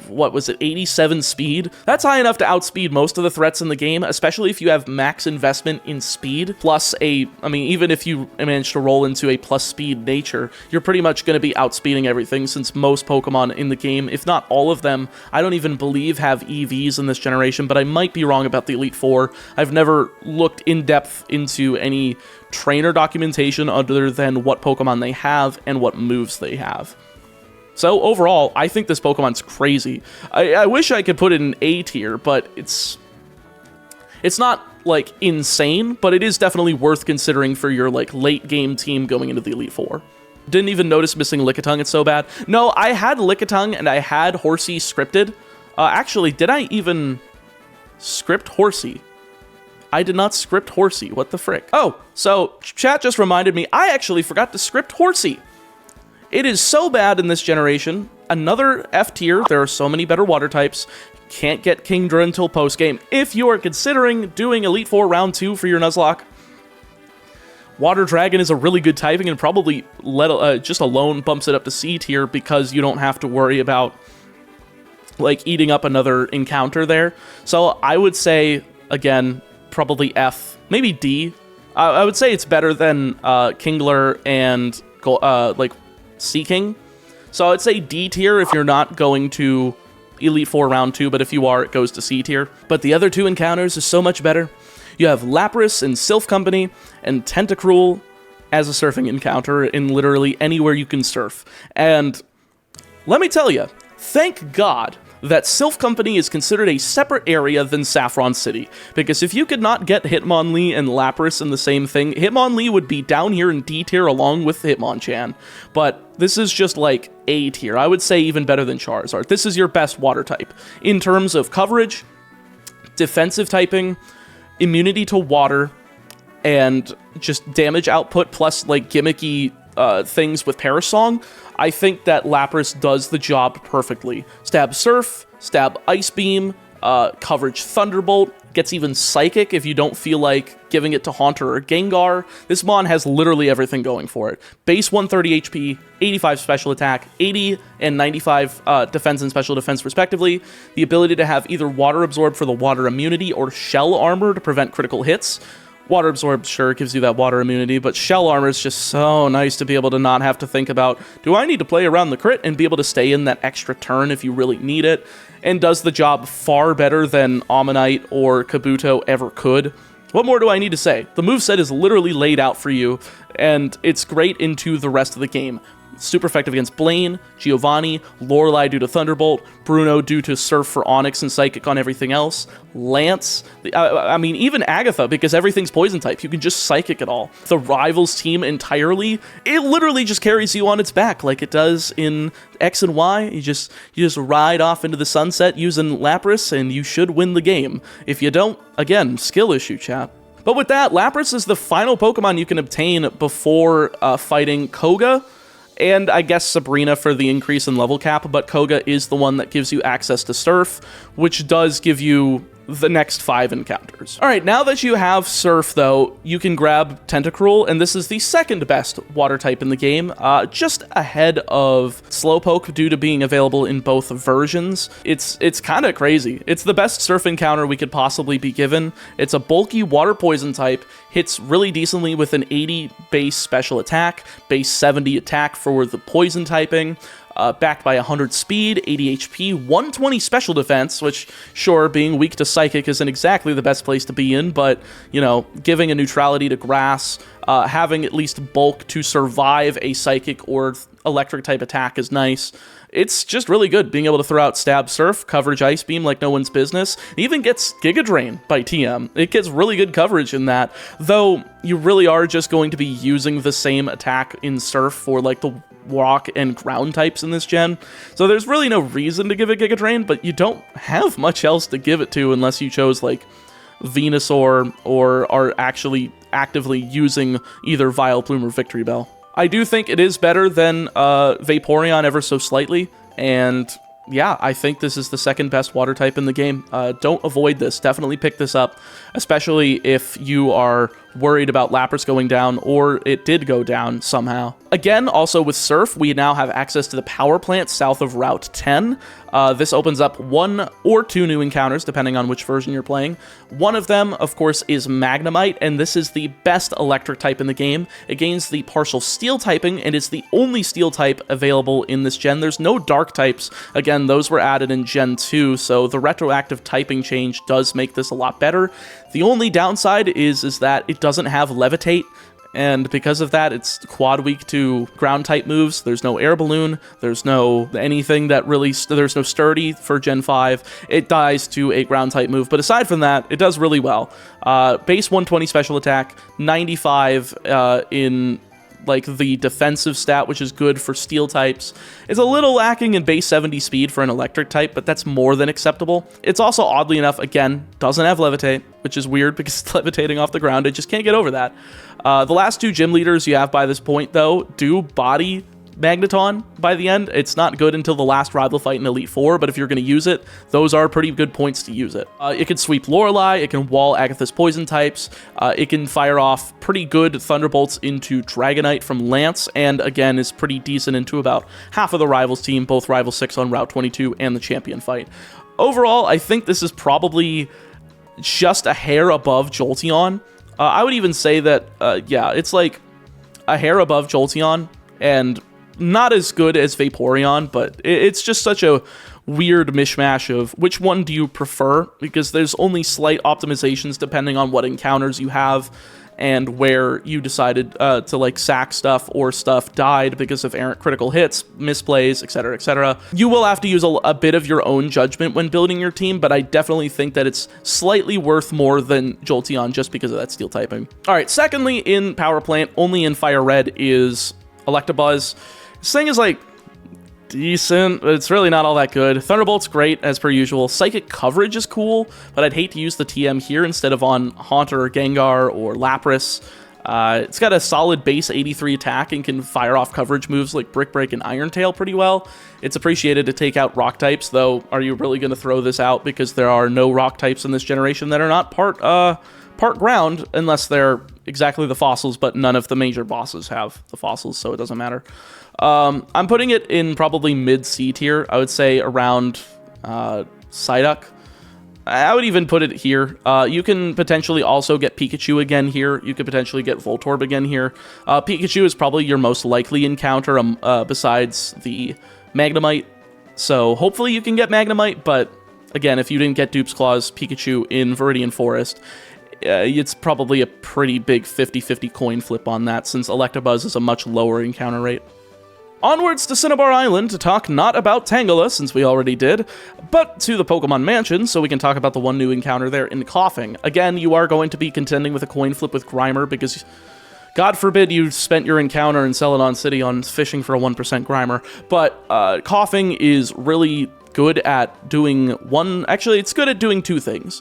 what was it, 87 speed? That's high enough to outspeed most of the threats in the game, especially if you have max investment in speed, plus even if you manage to roll into a plus speed nature, you're pretty much going to be outspeeding everything, since most Pokemon in the game, if not all of them, I don't even believe have EVs in this generation, but I might be wrong about the Elite Four. I've never looked in depth into any trainer documentation other than what Pokemon they have and what moves they have. So overall, I think this Pokemon's crazy. I wish I could put it in A tier, but it's not like insane, but it is definitely worth considering for your like late game team going into the Elite Four. Didn't even notice missing Lickitung, it's so bad. No, I had Lickitung and I had Horsey scripted. Actually, did I even script Horsey? I did not script Horsey, what the frick? Oh, so chat just reminded me, I actually forgot to script Horsey. It is so bad in this generation. Another F tier. There are so many better water types. Can't get Kingdra until post-game. If you are considering doing Elite Four Round 2 for your Nuzlocke, Water Dragon is a really good typing, and probably just alone bumps it up to C tier because you don't have to worry about like eating up another encounter there. So I would say, again, probably F, maybe D. I would say it's better than Kingler and like Seeking. So I'd say D tier if you're not going to Elite Four Round 2, but if you are, it goes to C tier. But the other two encounters are so much better. You have Lapras in Sylph Company and Tentacruel as a surfing encounter in literally anywhere you can surf. And let me tell you, thank God that Sylph Company is considered a separate area than Saffron City, because if you could not get Hitmonlee and Lapras in the same thing, Hitmonlee would be down here in D tier along with Hitmonchan. But this is just like A tier. I would say even better than Charizard. This is your best water type. In terms of coverage, defensive typing, immunity to water, and just damage output plus like gimmicky things with Parasong, I think that Lapras does the job perfectly. Stab Surf, Stab Ice Beam, coverage Thunderbolt, gets even Psychic if you don't feel like giving it to Haunter or Gengar. This Mon has literally everything going for it. Base 130 HP, 85 special attack, 80 and 95 defense and special defense respectively. The ability to have either Water Absorb for the water immunity or Shell Armor to prevent critical hits. Water Absorb, sure, gives you that water immunity, but Shell Armor is just so nice to be able to not have to think about, do I need to play around the crit, and be able to stay in that extra turn if you really need it, and does the job far better than Ammonite or Kabuto ever could. What more do I need to say? The moveset is literally laid out for you, and it's great into the rest of the game. super effective against Blaine, Giovanni, Lorelei due to Thunderbolt, Bruno due to Surf for Onyx and Psychic on everything else, Lance, I mean, even Agatha, because everything's poison type. You can just Psychic it all. The Rivals team entirely, it literally just carries you on its back like it does in X and Y. You just ride off into the sunset using Lapras, and you should win the game. If you don't, again, skill issue, chat. But with that, Lapras is the final Pokemon you can obtain before fighting Koga, and I guess Sabrina for the increase in level cap, but Koga is the one that gives you access to Surf, which does give you the next 5 encounters. All right, now that you have Surf, though, you can grab Tentacruel, and this is the second best water type in the game, just ahead of Slowpoke due to being available in both versions. It's kind of crazy. It's the best Surf encounter we could possibly be given. It's a bulky water poison type, hits really decently with an 80 base special attack, base 70 attack for the poison typing, backed by 100 speed, 80 HP, 120 special defense, which, sure, being weak to Psychic isn't exactly the best place to be in, but, you know, giving a neutrality to Grass, having at least bulk to survive a Psychic or Electric type attack is nice. It's just really good being able to throw out Stab Surf, coverage Ice Beam like no one's business. It even gets Giga Drain by TM. It gets really good coverage in that, though you really are just going to be using the same attack in Surf for like the rock and ground types in this gen. So there's really no reason to give it Giga Drain, but you don't have much else to give it to unless you chose like Venusaur or are actually actively using either Vileplume or Victory Bell. I do think it is better than Vaporeon ever so slightly, and yeah, I think this is the second best water type in the game. Don't avoid this. Definitely pick this up, especially if you are worried about Lapras going down, or it did go down somehow. Again, also with Surf, we now have access to the power plant south of Route 10. This opens up 1 or 2 new encounters, depending on which version you're playing. One of them, of course, is Magnemite, and this is the best electric type in the game. It gains the partial steel typing, and is the only steel type available in this gen. There's no dark types. Again, those were added in Gen 2, so the retroactive typing change does make this a lot better. The only downside is that it doesn't have Levitate, and because of that, it's quad weak to ground type moves. There's no Air Balloon, there's no anything that really, there's no Sturdy for Gen 5. It dies to a ground type move, but aside from that, it does really well. Base 120 special attack, 95 in like the defensive stat, which is good for steel types. It's a little lacking in base 70 speed for an electric type, but that's more than acceptable. It's also, oddly enough, again, doesn't have Levitate, which is weird because it's levitating off the ground. It just can't get over that. The last 2 gym leaders you have by this point, though, do body Magneton by the end. It's not good until the last rival fight in Elite Four, but if you're going to use it, those are pretty good points to use it. It can sweep Lorelei, it can wall Agatha's poison types, it can fire off pretty good Thunderbolts into Dragonite from Lance, and again is pretty decent into about half of the Rivals team, both Rival 6 on Route 22 and the Champion fight. Overall, I think this is probably just a hair above Jolteon. I would even say that, yeah, it's like a hair above Jolteon, and not as good as Vaporeon, but it's just such a weird mishmash of which one do you prefer, because there's only slight optimizations depending on what encounters you have and where you decided to like sack stuff or stuff died because of errant critical hits, misplays, etc., etc. You will have to use a bit of your own judgment when building your team, but I definitely think that it's slightly worth more than Jolteon just because of that steel typing. All right, secondly in Power Plant, only in Fire Red, is Electabuzz. This thing is like decent, but it's really not all that good. Thunderbolt's great as per usual. Psychic coverage is cool, but I'd hate to use the TM here instead of on Haunter or Gengar or Lapras. It's got a solid base 83 attack and can fire off coverage moves like Brick Break and Iron Tail pretty well. It's appreciated to take out rock types, though. Are you really going to throw this out because there are no rock types in this generation that are not part ground, unless they're exactly the fossils, but none of the major bosses have the fossils, so it doesn't matter. I'm putting it in probably mid-C tier. I would say around Psyduck. I would even put it here. You can potentially also get Pikachu again here. You could potentially get Voltorb again here. Pikachu is probably your most likely encounter besides the Magnemite. So hopefully you can get Magnemite, but again, if you didn't get Dupe's Claws Pikachu in Viridian Forest, it's probably a pretty big 50-50 coin flip on that, since Electabuzz is a much lower encounter rate. Onwards to Cinnabar Island to talk not about Tangela, since we already did, but to the Pokemon Mansion, so we can talk about the one new encounter there in Coughing. Again, you are going to be contending with a coin flip with Grimer, because God forbid you spent your encounter in Celadon City on fishing for a 1% Grimer, but Coughing is really good at doing actually, it's good at doing two things,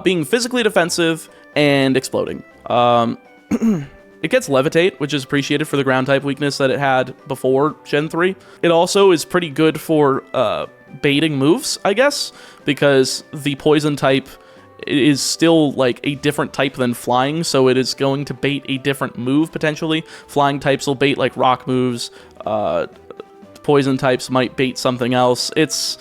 being physically defensive and exploding. It gets Levitate, which is appreciated for the ground type weakness that it had before Gen 3. It also is pretty good for baiting moves, I guess, because the poison type is still like a different type than flying, so it is going to bait a different move potentially. Flying types will bait like rock moves, poison types might bait something else. It's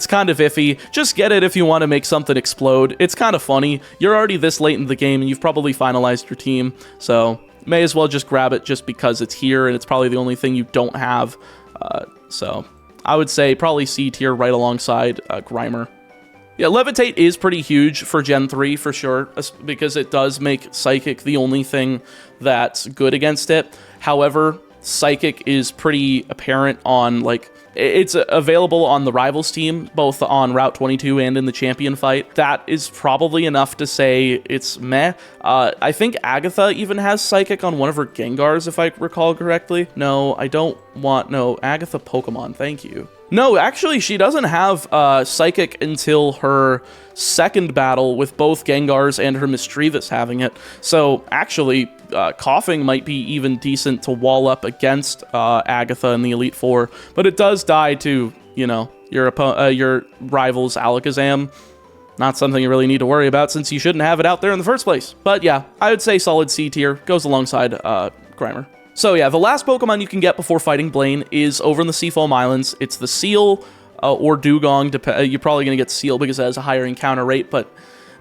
kind of iffy. Just get it if you want to make something explode. It's kind of funny. You're already this late in the game and you've probably finalized your team, so may as well just grab it just because it's here and it's probably the only thing you don't have. So I would say probably C tier right alongside Grimer. Yeah, Levitate is pretty huge for Gen 3 for sure, because it does make Psychic the only thing that's good against it. However, Psychic is pretty apparent on, like, it's available on the Rivals team, both on Route 22 and in the Champion fight. That is probably enough to say it's meh. I think Agatha even has Psychic on one of her Gengars, if I recall correctly. No, I don't want... No, Agatha Pokemon, thank you. No, actually, she doesn't have Psychic until her second battle with both Gengars and her Mischievous having it. So, actually, Coughing might be even decent to wall up against Agatha in the Elite Four, but it does die to, you know, your rival's Alakazam. Not something you really need to worry about, since you shouldn't have it out there in the first place. But yeah, I would say solid C tier, goes alongside Grimer. So yeah, the last Pokemon you can get before fighting Blaine is over in the Seafoam Islands. It's the Seal or Dugong. You're probably going to get Seal because it has a higher encounter rate, but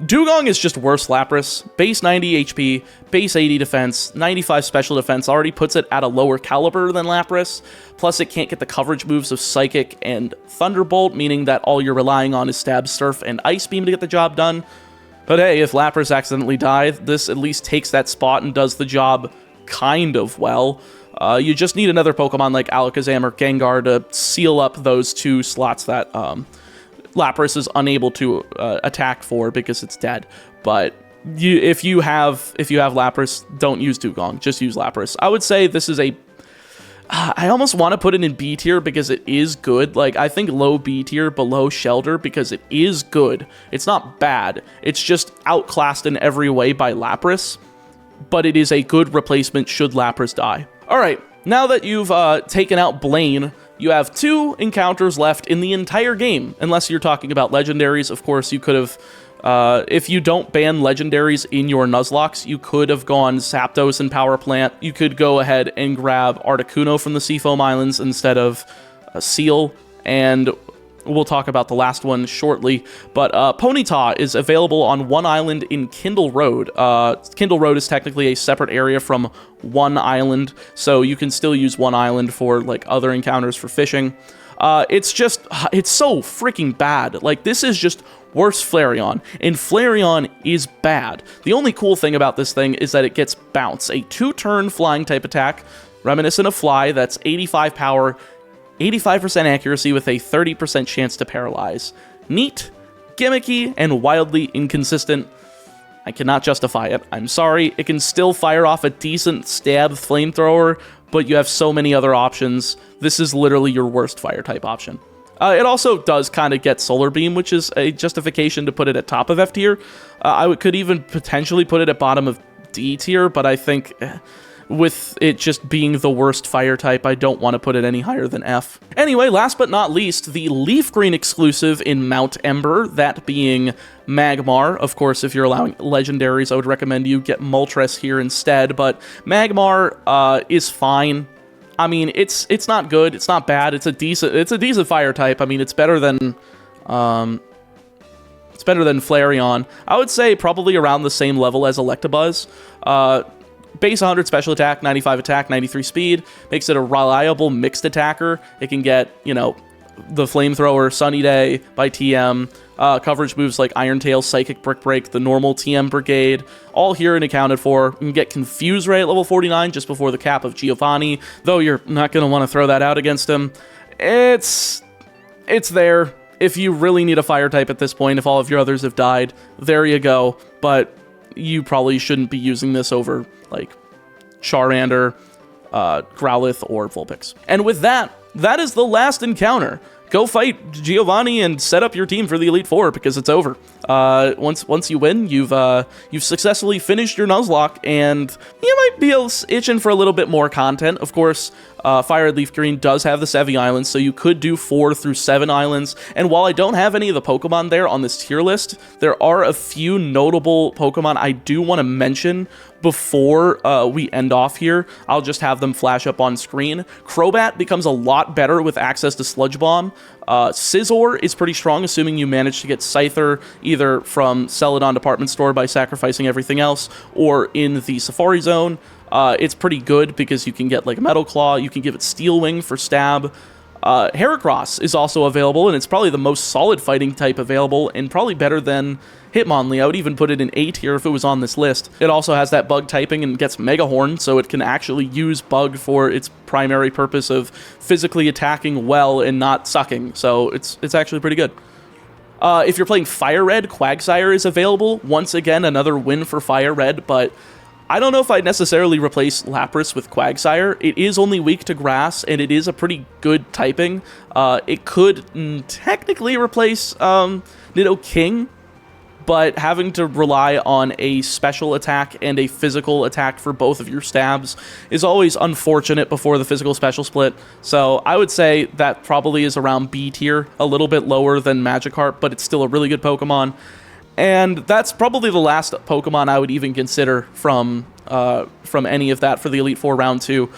Dugong is just worse Lapras. Base 90 HP, base 80 defense, 95 special defense already puts it at a lower caliber than Lapras. Plus, it can't get the coverage moves of Psychic and Thunderbolt, meaning that all you're relying on is Stab, Surf, and Ice Beam to get the job done. But hey, if Lapras accidentally die, this at least takes that spot and does the job kind of well. You just need another Pokemon like Alakazam or Gengar to seal up those two slots that Lapras is unable to attack for because it's dead. But if you have Lapras, don't use Dugong, just use Lapras. I would say this is I almost want to put it in B tier because it is good. Like, I think low B tier below Shelter because it is good. It's not bad. It's just outclassed in every way by Lapras, but it is a good replacement should Lapras die. All right, now that you've taken out Blaine, you have 2 encounters left in the entire game, unless you're talking about legendaries. Of course, you could have, if you don't ban legendaries in your Nuzlocks, you could have gone Zapdos and Power Plant. You could go ahead and grab Articuno from the Seafoam Islands instead of Seal, and we'll talk about the last one shortly, but Ponyta is available on one island in Kindle Road. Kindle Road is technically a separate area from one island, so you can still use one island for like other encounters for fishing. It's so freaking bad. Like, this is just worse Flareon, and Flareon is bad. The only cool thing about this thing is that it gets Bounce, a 2-turn flying type attack, reminiscent of Fly, that's 85 power, 85% accuracy with a 30% chance to paralyze. Neat, gimmicky, and wildly inconsistent. I cannot justify it. I'm sorry. It can still fire off a decent stab flamethrower, but you have so many other options. This is literally your worst fire type option. It also does kind of get Solar Beam, which is a justification to put it at top of F tier. I could even potentially put it at bottom of D tier, but I think with it just being the worst fire type, I don't want to put it any higher than F. Anyway, last but not least, the LeafGreen exclusive in Mount Ember, that being Magmar. Of course, if you're allowing legendaries, I would recommend you get Moltres here instead, but Magmar is fine. I mean, it's not good, it's not bad, it's a decent fire type. I mean, it's better than Flareon. I would say probably around the same level as Electabuzz. Base 100 special attack, 95 attack, 93 speed, makes it a reliable mixed attacker. It can get, you know, the Flamethrower, Sunny Day by TM, coverage moves like Iron Tail, Psychic Brick Break, the normal TM Brigade, all here and accounted for. You can get Confuse Ray at level 49 just before the cap of Giovanni, though you're not going to want to throw that out against him. It's there. If you really need a fire type at this point, if all of your others have died, there you go. But you probably shouldn't be using this over, like, Charmander, Growlithe, or Vulpix. And with that, that is the last encounter. Go fight Giovanni and set up your team for the Elite Four because it's over. Once you win, you've successfully finished your Nuzlocke, and you might be itching for a little bit more content. Of course, FireRed and LeafGreen does have the Seafoam Islands, so you could do 4 through 7 islands. And while I don't have any of the Pokemon there on this tier list, there are a few notable Pokemon I do want to mention before we end off here. I'll just have them flash up on screen. Crobat becomes a lot better with access to Sludge Bomb. Scizor is pretty strong, assuming you manage to get Scyther either from Celadon Department Store by sacrificing everything else, or in the Safari Zone. It's pretty good because you can get like Metal Claw, you can give it Steel Wing for stab. Heracross is also available, and it's probably the most solid fighting type available, and probably better than Hitmonlee. I would even put it in A tier if it was on this list. It also has that bug typing and gets Mega Horn, so it can actually use bug for its primary purpose of physically attacking well and not sucking, so it's actually pretty good. If you're playing Fire Red, Quagsire is available. Once again, another win for Fire Red, but I don't know if I'd necessarily replace Lapras with Quagsire. It is only weak to grass, and it is a pretty good typing. It could technically replace Nidoking, but having to rely on a special attack and a physical attack for both of your stabs is always unfortunate before the physical special split. So I would say that probably is around B tier, a little bit lower than Magikarp, but it's still a really good Pokemon. And that's probably the last Pokemon I would even consider from any of that for the Elite Four Round 2.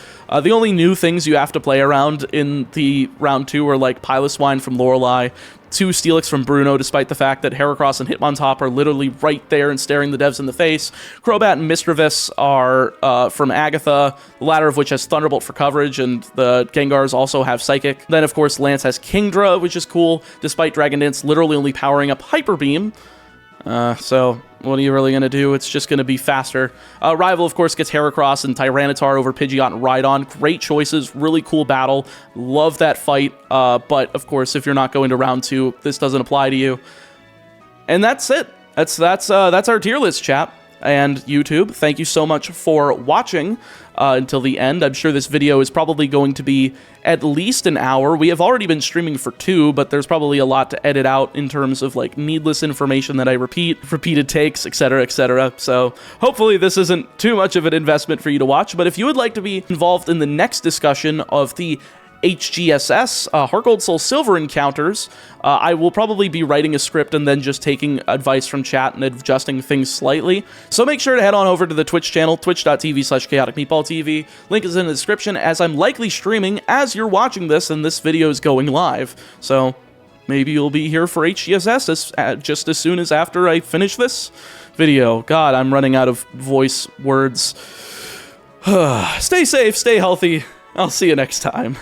The only new things you have to play around in the Round 2 are like Piloswine from Lorelei, 2 Steelix from Bruno, despite the fact that Heracross and Hitmontop are literally right there and staring the devs in the face. Crobat and Misdreavus are from Agatha, the latter of which has Thunderbolt for coverage, and the Gengars also have Psychic. Then, of course, Lance has Kingdra, which is cool, despite Dragon Dance literally only powering up Hyper Beam. So what are you really going to do? It's just going to be faster. Rival, of course, gets Heracross and Tyranitar over Pidgeot and Rhydon. Great choices, really cool battle. Love that fight, but of course, if you're not going to round 2, this doesn't apply to you. And that's it. That's our tier list, chat. And YouTube, thank you so much for watching until the end. I'm sure this video is probably going to be at least an hour. We have already been streaming for 2, but there's probably a lot to edit out in terms of like needless information that I repeated takes, etc., etc. So hopefully this isn't too much of an investment for you to watch. But if you would like to be involved in the next discussion of the HGSS, Heart Gold Soul Silver encounters, I will probably be writing a script and then just taking advice from chat and adjusting things slightly. So make sure to head on over to the Twitch channel, twitch.tv/ChaoticMeatballTV. Link is in the description, as I'm likely streaming as you're watching this and this video is going live. So maybe you'll be here for HGSS just as soon as after I finish this video. God, I'm running out of voice words. Stay safe, stay healthy. I'll see you next time.